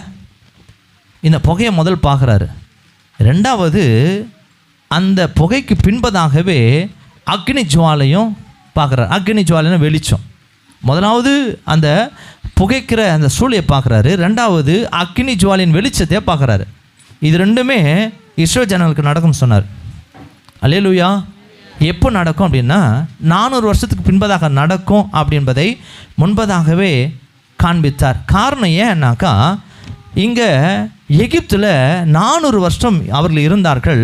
இந்த புகையை முதல் பார்க்குறாரு. ரெண்டாவது அந்த புகைக்கு பின்பதாகவே அக்னி ஜுவாலையும் பார்க்குறாரு. அக்னி ஜுவாலைன்னா வெளிச்சம். முதலாவது அந்த புகைக்கிற அந்த சூளையை பார்க்குறாரு, ரெண்டாவது அக்னி ஜுவாலின் வெளிச்சத்தை பார்க்குறாரு. இது ரெண்டுமே இஸ்ரவேல் ஜனங்களுக்கு நடக்கும்னு சொன்னார். அல்லேலூயா. எப்போ நடக்கும் அப்படின்னா 400 வருஷத்துக்கு பின்பதாக நடக்கும் அப்படின்பதை முன்பதாகவே காண்பித்தார். காரணம் ஏன்னாக்கா, இங்கே எகிப்தில் 400 வருஷம் அவர்கள் இருந்தார்கள்.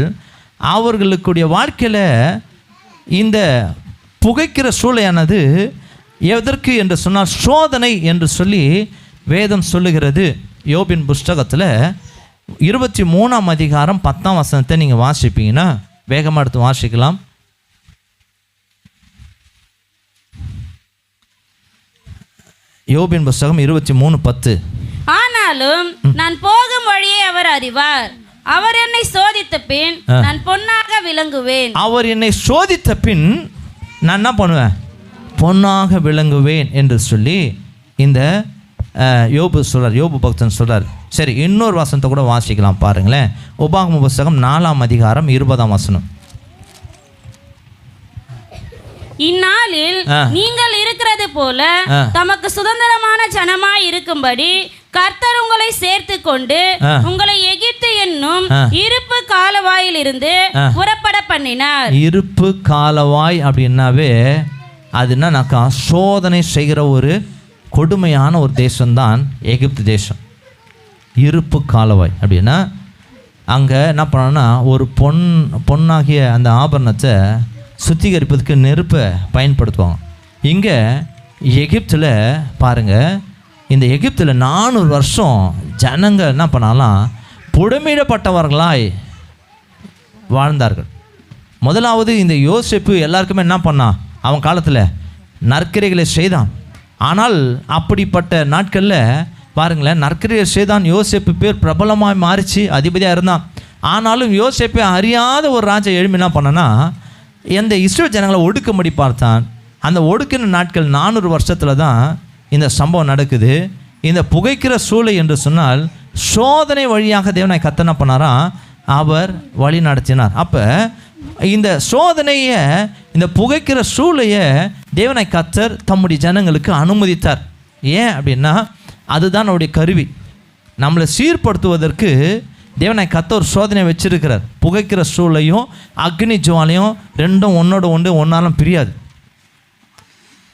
அவர்களுடைய வாழ்க்கையில் இந்த புகைக்கிற சூளையானது எதற்கு என்று சொன்னால் சோதனை என்று சொல்லி வேதம் சொல்லுகிறது. யோபின் புஸ்தகத்தில் 23ஆம் அதிகாரம் 10ஆம் வசனத்தை நீங்கள் வாசிப்பீங்கன்னா, வேகமாக எடுத்து வாசிக்கலாம். யோபின் புஸ்தகம் 23:10. ஆனாலும் நான் போகும் வழியை அவர் அறிவார், அவர் என்னை சோதித்த பின் நான் பொன்னாக விளங்குவேன். அவர் என்னை சோதித்த பின் நான் என்ன பண்ணுவேன்? பொன்னாக விளங்குவேன் என்று சொல்லி இந்த யோபு சொல்கிறார், யோபு பக்தன் சொல்கிறார். சரி, இன்னொரு வசனத்தை கூட வாசிக்கலாம் பாருங்களேன். உபாகம புஸ்தகம் 4ஆம் அதிகாரம் 20ஆம் வசனம். இந்நாளில் நீங்கள் இருக்கிறது போல தமக்கு சுதந்திரமான ஜனமாய் இருக்கும்படி கர்த்தர் உங்களை சேர்த்து கொண்டு உங்களை எகிப்து என்னும் இருப்பு காலவாயில் இருந்து புறப்பட பண்ணினார். இருப்பு காலவாய் அப்படின்னாவே அது என்னன்னாக்கா, சோதனை செய்கிற ஒரு கொடுமையான ஒரு தேசம்தான் எகிப்து தேசம். இருப்பு காலவாய் அப்படின்னா அங்கே என்ன பண்ணோன்னா, ஒரு பொன்னாகிய அந்த ஆபரணத்தை சுத்திகரிப்பதுக்கு நெருப்பை பயன்படுத்துவாங்க. இங்கே எகிப்தில் பாருங்கள், இந்த எகிப்தில் 400 வருஷம் ஜனங்கள் என்ன பண்ணாலாம், புடமிடப்பட்டவர்களாய் வாழ்ந்தார்கள். முதலாவது இந்த யோசேப்பு எல்லாருக்குமே என்ன பண்ணான், அவன் காலத்தில் நற்கிரைகளை செய்தான். ஆனால் அப்படிப்பட்ட நாட்களில் பாருங்களேன், நற்கிரையை செய்தான். யோசேப்பு பேர் பிரபலமாக மாறிச்சு, அதிபதியாக இருந்தான். ஆனாலும் யோசேப்பை அறியாத ஒரு ராஜா எழுப்பி என்ன பண்ணனா, எந்த இஸ்ரவேல் ஜனங்களை ஒடுக்கும்படி பார்த்தான். அந்த ஒடுக்கின நாட்கள் 400 வருஷத்தில் தான் இந்த சம்பவம் நடக்குது. இந்த புகைக்கிற சூளை என்று சொன்னால் சோதனை வழியாக தேவனை கர்த்தர் என்ன பண்ணாராம், அவர் வழி நடத்தினார். அப்போ இந்த சோதனையை, இந்த புகைக்கிற சூளையை தேவனை கர்த்தர் தம்முடைய ஜனங்களுக்கு அனுமதித்தார். ஏன் அப்படின்னா, அதுதான் அவருடைய கருவி. நம்மளை சீர்படுத்துவதற்கு தேவனை கர்த்தர் ஒரு சோதனை வச்சிருக்கிறார். புகைக்கிற சூளையும் அக்னி ஜுவாலையும் ரெண்டும் ஒன்றோட ஒன்று ஒன்றாலும் பிரியாது.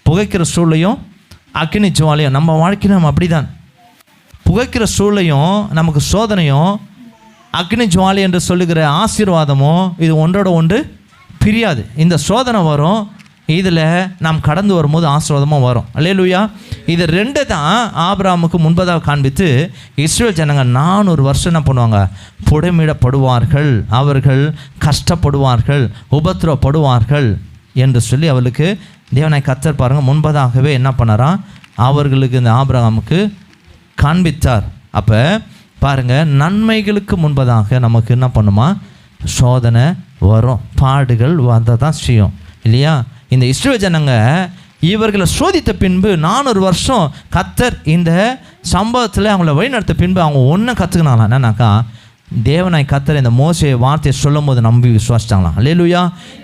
புகைக்கிற சூளையும் அக்னி ஜுவாலையும் நம்ம வாழ்க்கையில் நம்ம அப்படி தான். புகைக்கிற சூளையும் நமக்கு சோதனையும், அக்னி ஜுவாலை என்று சொல்லுகிற ஆசீர்வாதமும் இது ஒன்றோட ஒன்று பிரியாது. இந்த சோதனை வரும், இதில் நாம் கடந்து வரும்போது ஆசீர்வாதமாக வரும். அல்லேலூயா. இது ரெண்டு தான் ஆபிரகாமுக்கு முன்பதாக காண்பித்து இஸ்ரவேல் ஜனங்கள் 400 வருஷம் என்ன பண்ணுவாங்க, புடமிடப்படுவார்கள், அவர்கள் கஷ்டப்படுவார்கள், உபத்திரப்படுவார்கள் என்று சொல்லி அவளுக்கு தேவனை கர்த்தர் பாருங்கள் முன்பதாகவே என்ன பண்ணாராம், அவர்களுக்கு இந்த ஆபிரகாமுக்கு காண்பித்தார். அப்போ பாருங்கள், நன்மைகளுக்கு முன்பதாக நமக்கு என்ன பண்ணுமா, சோதனை வரும், பாடுகள் வந்தால் தான் செய்யும் இல்லையா. இந்த இஸ்ரவேல் ஜனங்க இவர்களை சோதித்த பின்பு 400 வருஷம் கர்த்தர் இந்த சம்பவத்தில் அவங்கள வழிநடத்த பின்பு அவங்க ஒன்றும் கற்றுக்கினாலாம். என்னன்னாக்கா, தேவனாய் கர்த்தர் இந்த மோசே வார்த்தையை சொல்லும் போது நம்பி விசுவாசிட்டாங்களாம். அல்லேலூயா.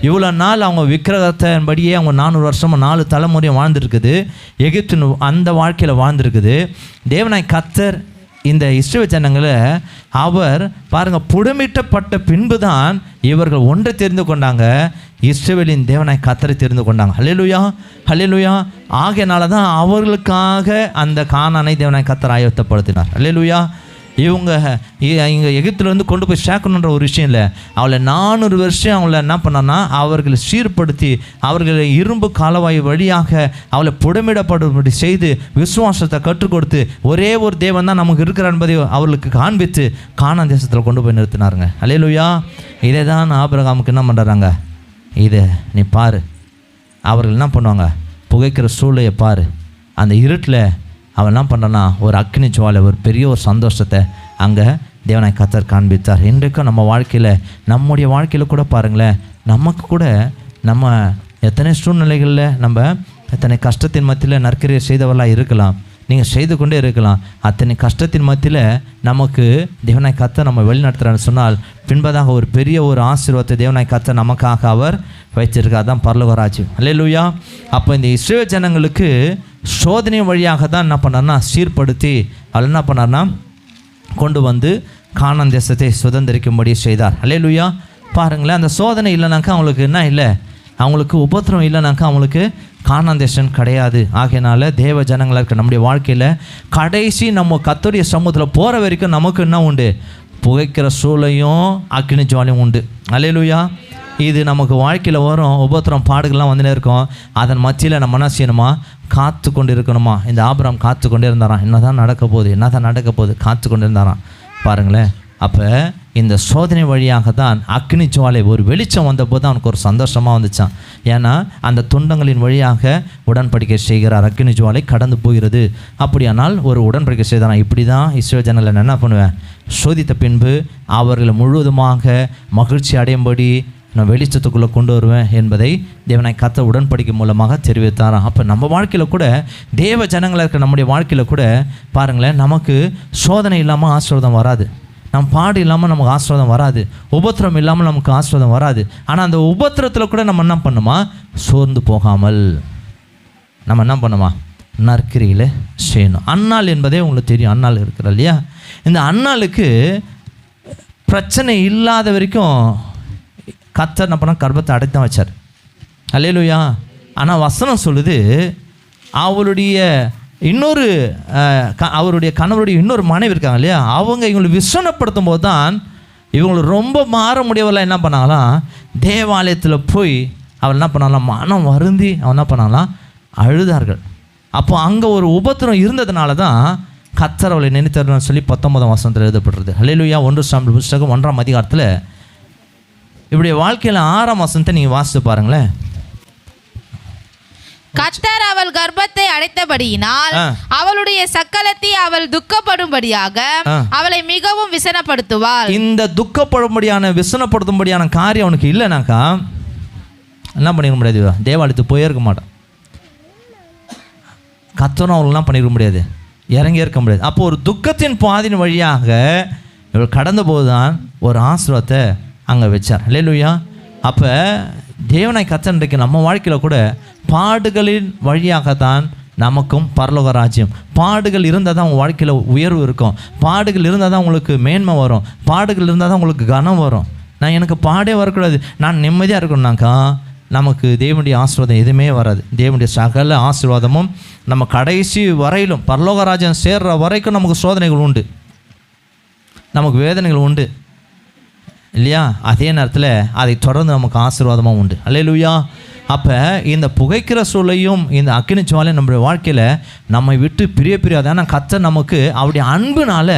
இவ்வளோ நாள் அவங்க விக்கிரகத்தின்படியே அவங்க 400 வருஷமாக 4 தலைமுறையும் வாழ்ந்துருக்குது. எகிப்தின் அந்த வாழ்க்கையில் வாழ்ந்துருக்குது. தேவனாய் கர்த்தர் இந்த இஸ்ரவேல் ஜனங்களை அவர் பாருங்கள் புடமிட்டப்பட்ட பின்பு தான் இவர்கள் ஒன்றை தெரிந்து கொண்டாங்க, இஸ்ரவேலின் தேவனாய் கர்த்தரை தெரிந்து கொண்டாங்க. ஹல்லேலூயா, ஹல்லேலூயா. ஆகையினால தான் அவர்களுக்காக அந்த கானானை தேவனாய் கர்த்தர் ஆயத்தப்படுத்தினார். ஹல்லேலூயா. இவங்க இங்கே எகிப்திலேருந்து கொண்டு போய் சேர்க்கணுன்ற ஒரு விஷயம் இல்லை. அவளை 400 வருஷம் அவங்கள என்ன பண்ணான்னா, அவர்களை சீர்படுத்தி அவர்களை இரும்பு காலவாய் வழியாக அவளை புடமிடப்படும்படி செய்து விசுவாசத்தை கற்றுக் கொடுத்து ஒரே ஒரு தேவன் தான் நமக்கு இருக்கிறார் என்பதை அவர்களுக்கு காண்பித்து கானான் தேசத்தில் கொண்டு போய் நிறுத்தினாருங்க. அல்லேலூயா. இதை தான் ஆபிரகாமுக்கு என்ன பண்ணுறாங்க, இதை நீ பாரு. அவர்கள் என்ன பண்ணுவாங்க, புகைக்கிற சூளையை பாரு. அந்த இருட்டில் அவன் என்ன பண்ணுறான்னா, ஒரு அக்னி ஜுவாலை, ஒரு பெரிய ஒரு சந்தோஷத்தை அங்கே தேவனாய் கர்த்தர் காண்பித்தார். இன்றைக்கும் நம்ம வாழ்க்கையில், நம்முடைய வாழ்க்கையில் கூட பாருங்களேன், நமக்கு கூட நம்ம எத்தனை சூழ்நிலைகளில் நம்ம எத்தனை கஷ்டத்தின் மத்தியில் நற்கிரியை செய்தவர்களாக இருக்கலாம். நீங்கள் செய்து கொண்டே இருக்கலாம். அத்தனை கஷ்டத்தின் மத்தியில் நமக்கு தேவனாய் கர்த்தர் நம்ம வழிநடத்துகிறான்னு சொன்னால் பின்பதாக ஒரு பெரிய ஒரு ஆசீர்வாதத்தை தேவனாய் கர்த்தர் நமக்காக அவர் வைத்திருக்கார். தான் பரலோக ராஜ்யம். அல்லேலூயா. அப்போ இந்த இஸ்ரவேல் ஜனங்களுக்கு சோதனை வழியாக தான் என்ன பண்ணார்னா சீர்படுத்தி அவர் என்ன பண்ணார்னா கொண்டு வந்து கானான் தேசத்தை சுதந்திரிக்கும்படி செய்தார். அல்லேலூயா. பாருங்களேன், அந்த சோதனை இல்லைனாக்கா அவங்களுக்கு என்ன இல்லை, அவங்களுக்கு உபத்திரம் இல்லைனாக்கா அவங்களுக்கு கானான் தேசம் கிடையாது. ஆகையினால தேவ ஜனங்களாக இருக்க நம்முடைய வாழ்க்கையில் கடைசி நம்ம கர்த்தருடைய சமூகத்தில் போகிற வரைக்கும் நமக்கு என்ன உண்டு, புகைக்கிற சூளையும் அக்கினி ஜுவாலையும் உண்டு. அல்லேலூயா. இது நமக்கு வாழ்க்கையில் வரும் உபத்திரம் பாடுகள்லாம் வந்துனே இருக்கும். அதன் மத்தியில் நம்ம என்ன செய்யணுமா, காத்து கொண்டு இருக்கணுமா. இந்த ஆபிரகாம் காத்து கொண்டே இருந்தாராம். என்ன தான் நடக்க போகுது காத்து கொண்டு இருந்தாராம். பாருங்களேன், அப்போ இந்த சோதனை வழியாக தான் அக்னி ஜுவாலை ஒரு வெளிச்சம் வந்தபோது தான் அவனுக்கு ஒரு சந்தோஷமாக வந்துச்சான். ஏன்னா அந்த துண்டங்களின் வழியாக உடன்படிக்கை செய்கிறார், அக்னி ஜுவாலை கடந்து போகிறது. அப்படியானால் ஒரு உடன்படிக்கை செய்தான். இப்படி தான் இஸ்ரவேல் ஜனங்களை நான் என்ன பண்ணுவேன், சோதித்த பின்பு அவர்களை முழுவதுமாக மகிழ்ச்சி அடையும்படி நான் வெளிச்சத்துக்குள்ளே கொண்டு வருவேன் என்பதை தேவனாய் கர்த்தர் உடன்படிக்கை மூலமாக தெரிவித்தாராம். அப்போ நம்ம வாழ்க்கையில் கூட தேவ ஜனங்களாக இருக்க நம்முடைய வாழ்க்கையில் கூட பாருங்களேன், நமக்கு சோதனை இல்லாமல் ஆசீர்வாதம் வராது, நம்ம பாடு இல்லாமல் நமக்கு ஆசீர்வாதம் வராது, உபத்திரம் இல்லாமல் நமக்கு ஆசீர்வாதம் வராது. ஆனால் அந்த உபத்திரத்தில் கூட நம்ம என்ன பண்ணுமா, சோர்ந்து போகாமல் நம்ம என்ன பண்ணுமா, நற்கிரியில் செய்யணும். அன்னாள் என்பதே உங்களுக்கு தெரியும், அன்னாள் இருக்கிற இல்லையா. இந்த அன்னாளுக்கு பிரச்சனை இல்லாத வரைக்கும் கர்த்தர் என்ன பண்ணால் கர்ப்பத்தை அடைத்தான் வச்சார். அல்லேலூயா. ஆனால் வசனம் சொல்லுது, அவருடைய இன்னொரு அவருடைய கணவருடைய இன்னொரு மனைவி இருக்காங்க இல்லையா, அவங்க இவங்களை விசனப்படுத்தும் போது தான் இவங்களை ரொம்ப மாற முடியவெல்லாம் என்ன பண்ணாங்களாம், தேவாலயத்தில் போய் அவள் என்ன பண்ணாலாம், மனம் வருந்தி அவன் என்ன பண்ணாலாம், அழுதார்கள். அப்போ அங்கே ஒரு உபத்திரம் இருந்ததுனால தான் கர்த்தர் அவளை நினைத்தார்னு சொல்லி 19ஆம் வசனத்தில் எழுதப்படுறது. அல்லேலூயா. 1 சாமுவேல் புத்தகம் 1ஆம் அதிகாரத்தில் இப்படி வாழ்க்கையில் 6ஆம் வசனத்தை நீங்கள் வாசித்து பாருங்களேன். கர்த்தர் அவள் கர்ப்பத்தை அடைத்தபடியினால் அவளுடைய சக்கலத்தை அவள் துக்கப்படும்படியாக அவளை மிகவும் விசனப்படுத்துவாள். இந்த துக்கப்படும்படியான விசனப்படுத்தும்படியான காரியம் அவனுக்கு இல்லைனாக்கா என்ன பண்ணிக்க முடியாது, தேவாலயத்துக்கு போயே இருக்க மாட்டான். கர்த்தரும் அவங்களெலாம் பண்ணிருக்க முடியாது, இறங்கி இருக்க முடியாது. அப்போ ஒரு துக்கத்தின் பாதின் வழியாக இவள் கடந்த போது தான் ஒரு ஆசீர்வாதத்தை அங்கே வச்சார். அல்லேலூயா. அப்போ தேவனாய் கர்த்தர் இன்றைக்கு நம்ம வாழ்க்கையில் கூட பாடுகளின் வழியாக தான் நமக்கும் பரலோக ராஜ்யம். பாடுகள் இருந்தால் தான் உங்கள் வாழ்க்கையில் உயர்வு இருக்கும், பாடுகள் இருந்தால் தான் உங்களுக்கு மேன்மை வரும், பாடுகள் இருந்தால் தான் உங்களுக்கு கனம் வரும். நான் எனக்கு பாடே வரக்கூடாது, நான் நிம்மதியாக இருக்கணும்னாக்கா நமக்கு தேவனுடைய ஆசீர்வாதம் எதுவுமே வராது. தேவனுடைய சகல ஆசீர்வாதமும் நம்ம கடைசி வரையிலும் பரலோக ராஜ்யம் சேர்ற வரைக்கும் நமக்கு சோதனைகள் உண்டு, நமக்கு வேதனைகள் உண்டு இல்லையா. அதே நேரத்தில் அதை தொடர்ந்து நமக்கு ஆசீர்வாதமாக உண்டு. அல்லேலூயா. அப்போ இந்த புகைக்கிற சூளையும் இந்த அக்கினி ஜுவாலையும் நம்முடைய வாழ்க்கையில் நம்மை விட்டு பிரியாது. ஆனால் கர்த்தர் நமக்கு அவருடைய அன்புனால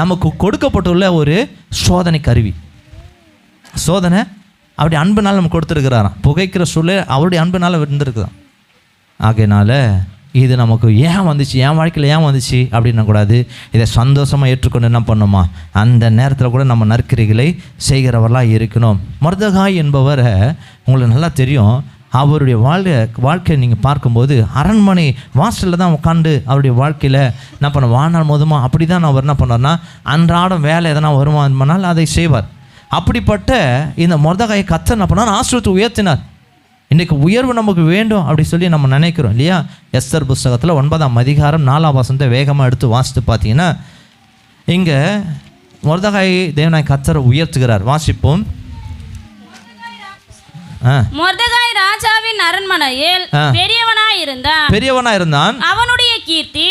நமக்கு கொடுக்கப்பட்டுள்ள ஒரு சோதனை கருவி. சோதனை அவருடைய அன்புனால நமக்கு கொடுத்துருக்கிறாராம். புகைக்கிற சூளை அவருடைய அன்புனால இருந்திருக்குதான். ஆகையினால இது நமக்கு ஏன் வந்துச்சு, என் வாழ்க்கையில் ஏன் வந்துச்சு அப்படின்னா கூடாது, இதை சந்தோஷமாக ஏற்றுக்கொண்டு என்ன பண்ணுமா, அந்த நேரத்தில் கூட நம்ம நற்கிரிகளை செய்கிறவர்களாக இருக்கணும். மொர்தெகாய் என்பவரை உங்களுக்கு நல்லா தெரியும். அவருடைய வாழ்க்கையை நீங்கள் பார்க்கும்போது அரண்மனை வாசலில் தான் உட்காந்து அவருடைய வாழ்க்கையில் என்ன பண்ண வாழ்நாள் போதுமா அப்படி தான் அவர் என்ன பண்ணார்னா அன்றாடம் வேலை எதனா வருமானால் அதை செய்வார். அப்படிப்பட்ட இந்த மொர்தெகாயை கர்த்தர் என்ன பண்ணார், ஆசீர்வாதத்தை உயர்த்தினார். இன்றைக்கு உயர்வு நமக்கு வேண்டும் அப்படி சொல்லி நம்ம நினைக்கிறோம் இல்லையா. எஸ்தர் புஸ்தகத்தில் 9ஆம் அதிகாரம் 4ஆம் வசனத்தை வேகமாக எடுத்து வாசித்து பார்த்தீங்கன்னா இங்கே மொர்தெகாய் தேவனாய் கர்த்தரை உயர்த்துகிறார். வாசிப்போம். மொர்தெகாய் ராஜாவின் அரண்மனையில் பெரியவனாய் இருந்தான். அவனுடைய கீர்த்தி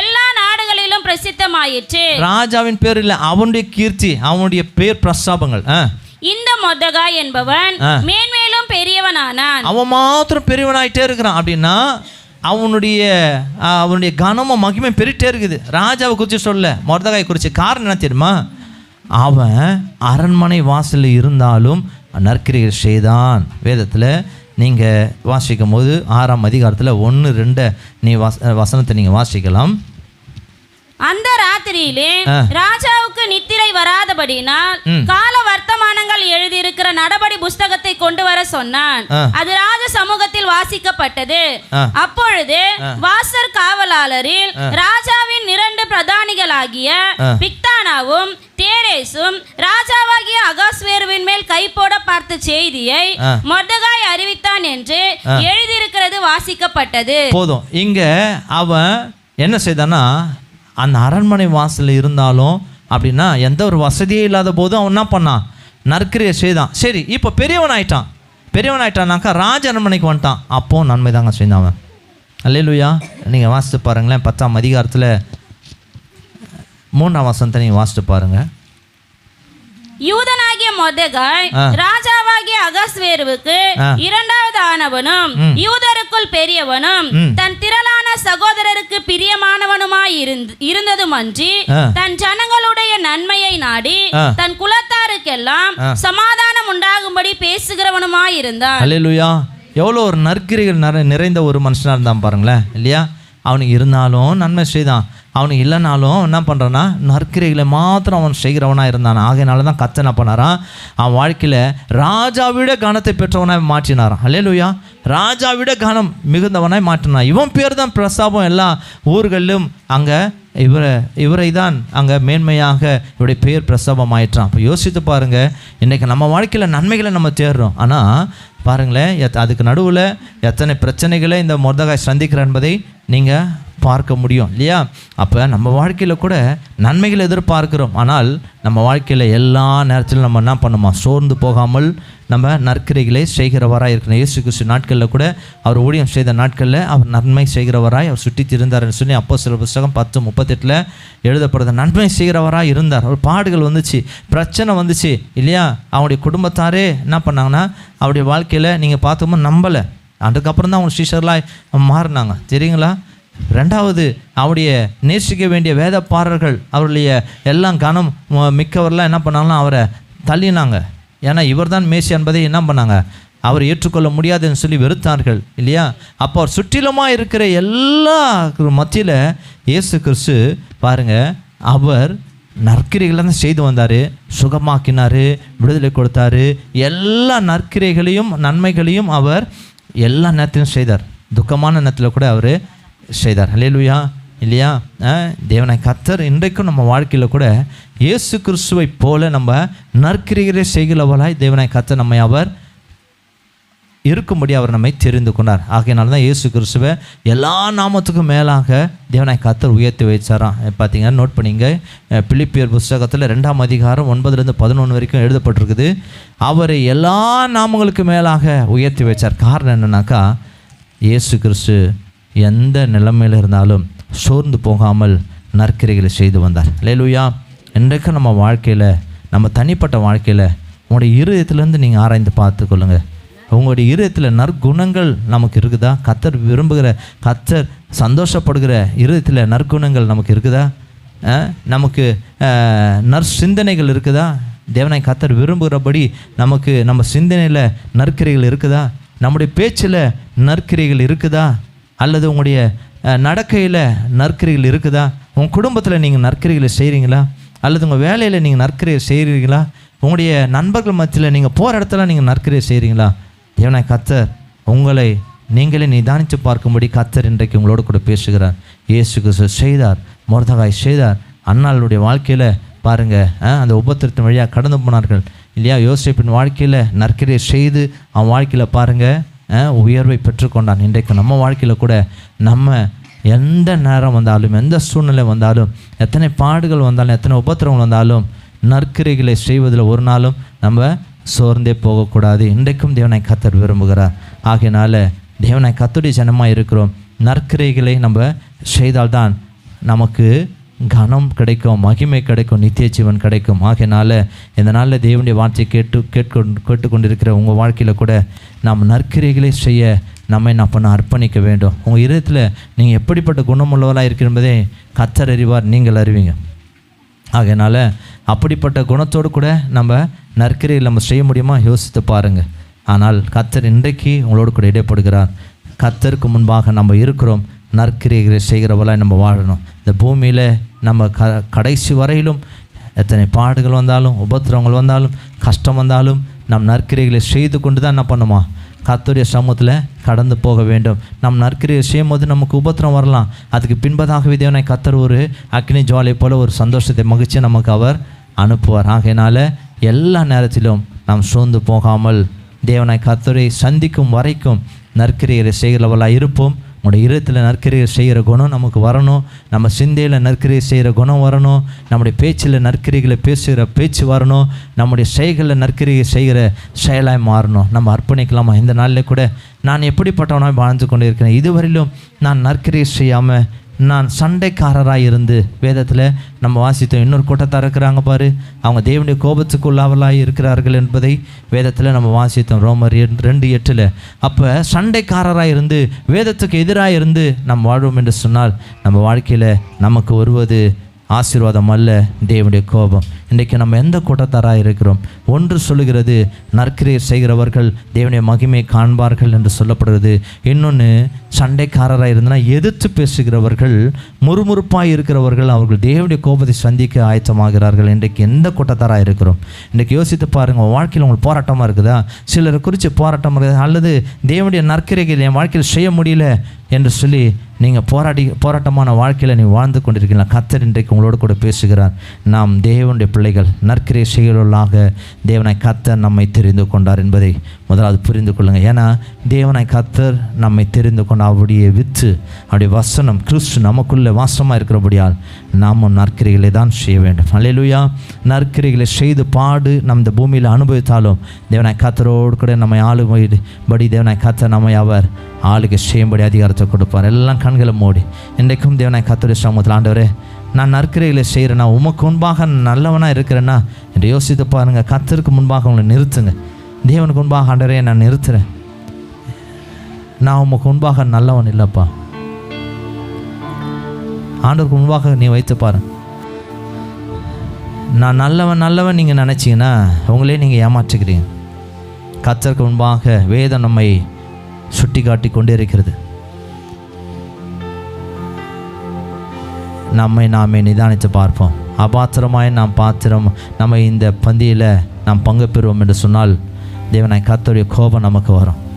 எல்லா நாடுகளிலும் பிரசித்தமாயிற்று. ராஜாவின் பேர் இல்லை, அவனுடைய கீர்த்தி, அவனுடைய பேர் பிரஸ்தாபங்கள். இந்த மொர்தெகாய் என்பவன் மேன்மேலும் பெரியவனானான். அவன் மாத்திரம் பெரியவனாயிட்டே இருக்கிறான். அப்படின்னா அவனுடைய கனமும் மகிமை பெருட்டே இருக்குது. ராஜாவை குறித்து சொல்ல, மொர்தெகாய் குறித்து காரணம் என்ன தெரியுமா, அவன் அரண்மனை வாசலில் இருந்தாலும் நற்கிரியை செய்தான். வேதத்தில் நீங்கள் வாசிக்கும் போது 6ஆம் அதிகாரத்தில் 1-2 நீ வசனத்தை நீங்கள் வாசிக்கலாம். அந்த ராத்திரியிலே ராஜாவுக்கு நித்திரை வராதபடினால் கால வர்த்தமானங்கள் எழுதியிருக்கிற நடபடி புஸ்தகத்தை கொண்டு வர சொன்னான். அது ராஜ சமூகத்தில் வாசிக்கப்பட்டது. அப்பொழுது வாசற் காவலாளரில் ராஜாவின் 2 பிரதானிகளாகிய பிக்தானாவும் தேரேசும் ராஜாவாகிய அகாஸ்வேருவின் மேல் கை போட பார்த்த செய்தியை மொர்தெகாய் அறிவித்தான் என்று எழுதியிருக்கிறது வாசிக்கப்பட்டது. போதும். இங்க அவன் என்ன செய்தானா, அந்த அரண்மனை வாசல் இருந்தாலும் அப்படின்னா எந்த ஒரு வசதியே இல்லாத போதும் அவன் என்ன பண்ணான், நற்கிரியை செய்தான். சரி, இப்போ பெரியவன் ஆயிட்டானாக்கா ராஜ அரண்மனைக்கு வந்துட்டான். அப்போ நன்மை தாங்க செய்தான் அவன். அல்லேலூயா. நீங்கள் வாசித்து பாருங்களேன், 10ஆம் அதிகாரத்தில் 3ஆம் வசனத்தை நீங்கள் வாசித்து பாருங்க. யூதனாகிய மொர்தெகாய் ராஜாவாகிய அகாஸ்வேருவுக்கு 2வது ஆனவனும் யூதருக்குள் பெரியவனும் தன் திரளான சகோதரருக்கு பிரியமானவனுமாய் இருந்ததுமன்றி தன் ஜனங்களுடைய நன்மையை நாடி தன் குலத்தாருக்கெல்லாம் சமாதானம் உண்டாகும்படி பேசுகிறவனுமாய் இருந்தான். அல்லேலூயா. எவ்வளோ ஒரு நற்கிரிகள் நிறைந்த ஒரு மனுஷனாக இருந்தான் பாருங்களேன், இல்லையா? அவனுக்கு இருந்தாலும் நன்மை செய்தான், அவனுக்கு இல்லைனாலும் என்ன பண்ணுறான்னா நற்கிரிகளை மாத்திரம் அவன் செய்கிறவனாக இருந்தான். ஆகையினால தான் கர்த்தர் என்ன பண்ணாரான், அவன் வாழ்க்கையில் ராஜாவிட கனத்தை பெற்றவனாய் மாற்றினாரான். அல்லேலூயா. ராஜாவிட கனம் மிகுந்தவனாய் மாற்றினான். இவன் பேர் தான் பிரஸ்தாபம் எல்லா ஊர்களிலும். அங்கே இவரை தான் அங்கே மேன்மையாக இவருடைய பேர் பிரஸ்தாபம் ஆயிட்டான். அப்போ யோசித்து பாருங்கள், இன்றைக்கி நம்ம வாழ்க்கையில் நன்மைகளை நம்ம தேடுறோம். ஆனால் பாருங்களேன், அதுக்கு நடுவில் எத்தனை பிரச்சனைகளை இந்த மொர்தெகாய் சந்திக்கிறார் என்பதை நீங்கள் பார்க்க முடியும், இல்லையா? அப்போ நம்ம வாழ்க்கையில் கூட நன்மைகளை எதிர்பார்க்கிறோம். ஆனால் நம்ம வாழ்க்கையில் எல்லா நேரத்திலும் நம்ம என்ன பண்ணுமா, சோர்ந்து போகாமல் நம்ம நற்கிரிகளை செய்கிறவராய் இருக்கணும். இயேசு கிறிஸ்து நாட்களில் கூட அவர் ஊழியம் செய்த நாட்களில் அவர் நன்மை செய்கிறவராய் அவர் சுற்றி திரிந்தார்னு சொல்லி அப்போஸ்தலர் புஸ்தகம் 10:38 எழுதப்படுது. நன்மை செய்கிறவராய் இருந்தார். அவர் பாடுகள் வந்துச்சு, பிரச்சனை வந்துச்சு, இல்லையா? அவங்களுடைய குடும்பத்தாரே என்ன பண்ணாங்கன்னா அவருடைய வாழ்க்கையில் நீங்கள் பார்த்தோம்னா நம்பலை. அதுக்கப்புறம் தான் அவங்க சீஷர்களாய் மாறினாங்க, தெரியுங்களா? 2வது அவருடைய நேசிக்க வேண்டிய வேதப்பாரர்கள் அவருடைய எல்லாம் கனம் மிக்கவரெலாம் என்ன பண்ணாங்கன்னா அவரை தள்ளினாங்க. ஏன்னா இவர் தான் மேசி என்பதை என்ன பண்ணாங்க, அவர் ஏற்றுக்கொள்ள முடியாதுன்னு சொல்லி வெறுத்தார்கள், இல்லையா? அப்போ அவர் சுற்றிலுமாக இருக்கிற எல்லா மத்தியில் இயேசு கிறிஸ்து பாருங்கள், அவர் நற்கிரைகளை தான் செய்து வந்தார், சுகமாக்கினார், விடுதலை கொடுத்தாரு. எல்லா நற்கிரைகளையும் நன்மைகளையும் அவர் எல்லா நேரத்திலும் செய்தார். துக்கமான நேரத்தில் கூட அவர் செய்தார். அல்லேலூயா, இல்லையா? தேவனாய் கர்த்தர் இன்றைக்கும் நம்ம வாழ்க்கையில் கூட இயேசு கிறிஸ்துவை போல நம்ம நற்கிரிகளை செய்கிறவளாய் தேவனாய் கர்த்தர் நம்மை அவர் இருக்கும்படி அவர் நம்மை தெரிந்து கொண்டார். ஆகையினால தான் இயேசு கிறிஸ்துவை எல்லா நாமத்துக்கும் மேலாக தேவனாய் கர்த்தர் உயர்த்தி வைச்சாராம். பார்த்தீங்கன்னா நோட் பண்ணிங்க, பிலிப்பியர் புஸ்தகத்தில் 2ஆம் அதிகாரம் 9-11 வரைக்கும் எழுதப்பட்டிருக்குது. அவரை எல்லா நாமங்களுக்கு மேலாக உயர்த்தி வைச்சார். காரணம் என்னன்னாக்கா, இயேசு கிறிஸ்து எந்த நிலைமையில் இருந்தாலும் சோர்ந்து போகாமல் நற்கிரிகளை செய்து வந்தார். அல்லேலூயா. இன்றைக்கு நம்ம வாழ்க்கையில், நம்ம தனிப்பட்ட வாழ்க்கையில் உங்களுடைய இருதயத்திலேருந்து நீங்கள் ஆராய்ந்து பார்த்துக்கொள்ளுங்கள். உங்களுடைய இருதயத்தில் நற்குணங்கள் நமக்கு இருக்குதா? கர்த்தர் விரும்புகிற, கர்த்தர் சந்தோஷப்படுகிற இருதயத்தில் நற்குணங்கள் நமக்கு இருக்குதா? நமக்கு நற்சிந்தனைகள் இருக்குதா? தேவனாய் கர்த்தர் விரும்புகிறபடி நமக்கு நம்ம சிந்தனையில் நற்கிரிகள் இருக்குதா? நம்முடைய பேச்சில் நற்கிரிகள் இருக்குதா? அல்லது உங்களுடைய நடக்கையில் நற்கிரிகள் இருக்குதா? உங்கள் குடும்பத்தில் நீங்கள் நற்கிரிகளை செய்கிறீங்களா? அல்லது உங்கள் வேலையில் நீங்கள் நற்கிரியை செய்கிறீங்களா? உங்களுடைய நண்பர்கள் மத்தியில் நீங்கள் போகிற இடத்துல நீங்கள் நற்கிரியை செய்கிறீங்களா? தேவனாய் கர்த்தர் உங்களை நீங்களே நிதானித்து பார்க்கும்படி கர்த்தர் இன்றைக்கு உங்களோடு கூட பேசுகிறார். இயேசு கிறிஸ்து செய்தார், மொர்தெகாய் செய்தார். அன்னாளுடைய வாழ்க்கையில் பாருங்கள், அந்த உபத்திரத்தின் வழியாக கடந்து போனார்கள், இல்லையா? யோசேப்பின் வாழ்க்கையில் நற்கிரியை செய்து அவன் வாழ்க்கையில் பாருங்கள் உயர்வை பெற்றுக்கொண்டான். இன்றைக்கு நம்ம வாழ்க்கையில் கூட நம்ம எந்த நேரம் வந்தாலும், எந்த சூழ்நிலை வந்தாலும், எத்தனை பாடுகள் வந்தாலும், எத்தனை உபத்திரங்கள் வந்தாலும் நற்கிரிகளை செய்வதில் ஒரு நாளும் நம்ம சோர்ந்தே போகக்கூடாது. இன்றைக்கும் தேவனாய் கர்த்தர் விரும்புகிறார். ஆகையினால தேவனாய் கர்த்தருடைய ஜனமாக இருக்கிறோம். நற்கிரிகளை நம்ம செய்தால்தான் நமக்கு கனம் கிடைக்கும், மகிமை கிடைக்கும், நித்திய ஜீவன் கிடைக்கும். ஆகையினால இந்த நாளில் தேவனுடைய வார்த்தையை கேட்டுக்கொண்டிருக்கிற உங்கள் வாழ்க்கையில் கூட நாம் நற்கிரிகளை செய்ய நம்மை நான் பண்ண அர்ப்பணிக்க வேண்டும். உங்கள் இதயத்தில் நீங்கள் எப்படிப்பட்ட குணமுள்ளவராக இருக்கிற என்பதை கர்த்தர் அறிவார், நீங்கள் அறிவீங்க. ஆகையினால அப்படிப்பட்ட குணத்தோடு கூட நம்ம நற்கிரியை நம்ம செய்ய முடியுமா? யோசித்து பாருங்கள். ஆனால் கர்த்தர் இன்றைக்கு உங்களோடு கூட இடைப்படுகிறார். கர்த்தருக்கு முன்பாக நம்ம இருக்கிறோம், நற்கிரிகளை செய்கிறவளாய் நம்ம வாழணும். இந்த பூமியில் நம்ம கடைசி வரையிலும் எத்தனை பாடுகள் வந்தாலும், உபத்திரவங்கள் வந்தாலும், கஷ்டம் வந்தாலும் நம் நற்கிரைகளை செய்து கொண்டு தான் என்ன பண்ணுமா, கர்த்தருடைய சமூகத்தில் கடந்து போக வேண்டும். நம் நற்கிரையை செய்யும் போது நமக்கு உபத்திரம் வரலாம். அதுக்கு பின்பதாகவே தேவனை கர்த்தர் ஒரு அக்னி ஜுவாலை போல் ஒரு சந்தோஷத்தை, மகிழ்ச்சியை நமக்கு அவர் அனுப்புவார். ஆகையினால எல்லா நேரத்திலும் நாம் சோர்ந்து போகாமல் தேவனை கர்த்தரை சந்திக்கும் வரைக்கும் நற்கிரையை செய்கிறவர்களாக இருப்போம். நம்முடைய இருதயத்தில் நற்கிரையை செய்கிற குணம் நமக்கு வரணும். நம்ம சிந்தையில் நற்கிரையை செய்கிற குணம் வரணும். நம்முடைய பேச்சில் நற்கிரைகளை பேசுகிற பேச்சு வரணும். நம்முடைய செயல்களில் நற்கிரையை செய்கிற செயலாய் மாறணும். நம்ம அர்ப்பணிக்கலாமா? இந்த நாளில் கூட நான் எப்படிப்பட்டவனாக வாழ்ந்து கொண்டு இருக்கிறேன், இதுவரையிலும் நான் நற்கிரையை செய்யாமல் நான் சண்டைக்காரராக இருந்து, வேதத்தில் நம்ம வாசித்தோம், இன்னொரு கூட்டத்தார் இருக்கிறாங்க பாரு, அவங்க தேவனுடைய கோபத்துக்குள்ளாவலாக இருக்கிறார்கள் என்பதை வேதத்தில் நம்ம வாசித்தோம், ரோமர் 2:8. அப்போ சண்டைக்காரராக இருந்து வேதத்துக்கு எதிராக இருந்து நாம் வாழ்வோம் என்று சொன்னால் நம்ம வாழ்க்கையில் நமக்கு வருவது ஆசீர்வாதம் அல்ல, தேவனுடைய கோபம். இன்றைக்கு நம்ம எந்த கூட்டத்தாராக இருக்கிறோம்? ஒன்று சொல்லுகிறது, நற்கிரியை செய்கிறவர்கள் தேவனுடைய மகிமை காண்பார்கள் என்று சொல்லப்படுகிறது. இன்னொன்று, சண்டைக்காரராக இருந்தனா எதிர்த்து பேசுகிறவர்கள், முறுமுறுப்பாக இருக்கிறவர்கள், அவர்கள் தேவனுடைய கோபத்தை சந்திக்க ஆயத்தமாகிறார்கள். இன்றைக்கு எந்த கூட்டத்தாராக இருக்கிறோம்? இன்றைக்கு யோசித்து பாருங்கள். உங்கள் வாழ்க்கையில் உங்களுக்கு போராட்டமாக இருக்குதா? சிலரை குறித்து போராட்டம் இருக்குது, அல்லது தேவனுடைய நற்கிரைகள் என் வாழ்க்கையில் செய்ய முடியல என்று சொல்லி நீங்கள் போராட்டமான வாழ்க்கையில் நீ வாழ்ந்து கொண்டிருக்கீங்களா? கர்த்தர் இன்றைக்கு உங்களோடு கூட பேசுகிறார். நாம் தேவனுடைய பிள்ளைகள், நற்கிரை செய்கிறவர்களாக தேவனை கர்த்தர் நம்மை தெரிந்து கொண்டார் என்பதை முதலாவது புரிந்து கொள்ளுங்கள். ஏன்னா தேவனை கர்த்தர் நம்மை தெரிந்து கொண்டு அவருடைய வித்து, அவருடைய வசனம் கிறிஸ்து நமக்குள்ளே வாசமாக இருக்கிறபடியால் நாமும் நற்கிரைகளை தான் செய்ய வேண்டும். அல்லேலூயா. நற்கிரைகளை செய்து பாடு நம் இந்த பூமியில் அனுபவித்தாலும் தேவனை கர்த்தரோடு கூட நம்மை ஆளுபடி தேவனை கர்த்தர் நம்மை அவர் ஆளுகை செய்யும்படி அதிகாரத்தை கொடுப்பார். எல்லாம் கண்களை மூடி இன்றைக்கும் தேவனை கர்த்தருடைய சமூகத்தில், ஆண்டவரே நான் நற்கிரைகளை செய்கிறேன்னா, உமக்கு முன்பாக நல்லவனாக இருக்கிறேன்னா என்று யோசித்து பாருங்கள். கர்த்தருக்கு முன்பாக உங்களை நிறுத்துங்க. தேவனுக்கு முன்பாக, ஆண்டவரே நான் நிறுத்துகிறேன், நான் உமக்கு முன்பாக நல்லவன் இல்லைப்பா. ஆண்டவருக்கு முன்பாக நீ வைத்து பாருங்க. நான் நல்லவன் நீங்கள் நினச்சிங்கன்னா உங்களே நீங்கள் ஏமாற்றுக்கிறீங்க. கர்த்தருக்கு முன்பாக வேதம் நம்மை சுட்டி காட்டி கொண்டே இருக்கிறது. நம்மை நாமே நிதானித்து பார்ப்போம். அபாத்திரமாய் நாம் பாத்திரம் நம்ம இந்த பந்தியில் நாம் பங்கு பெறுவோம் என்று சொன்னால் தேவனை கர்த்தருடைய கோபம் நமக்கு வரும்.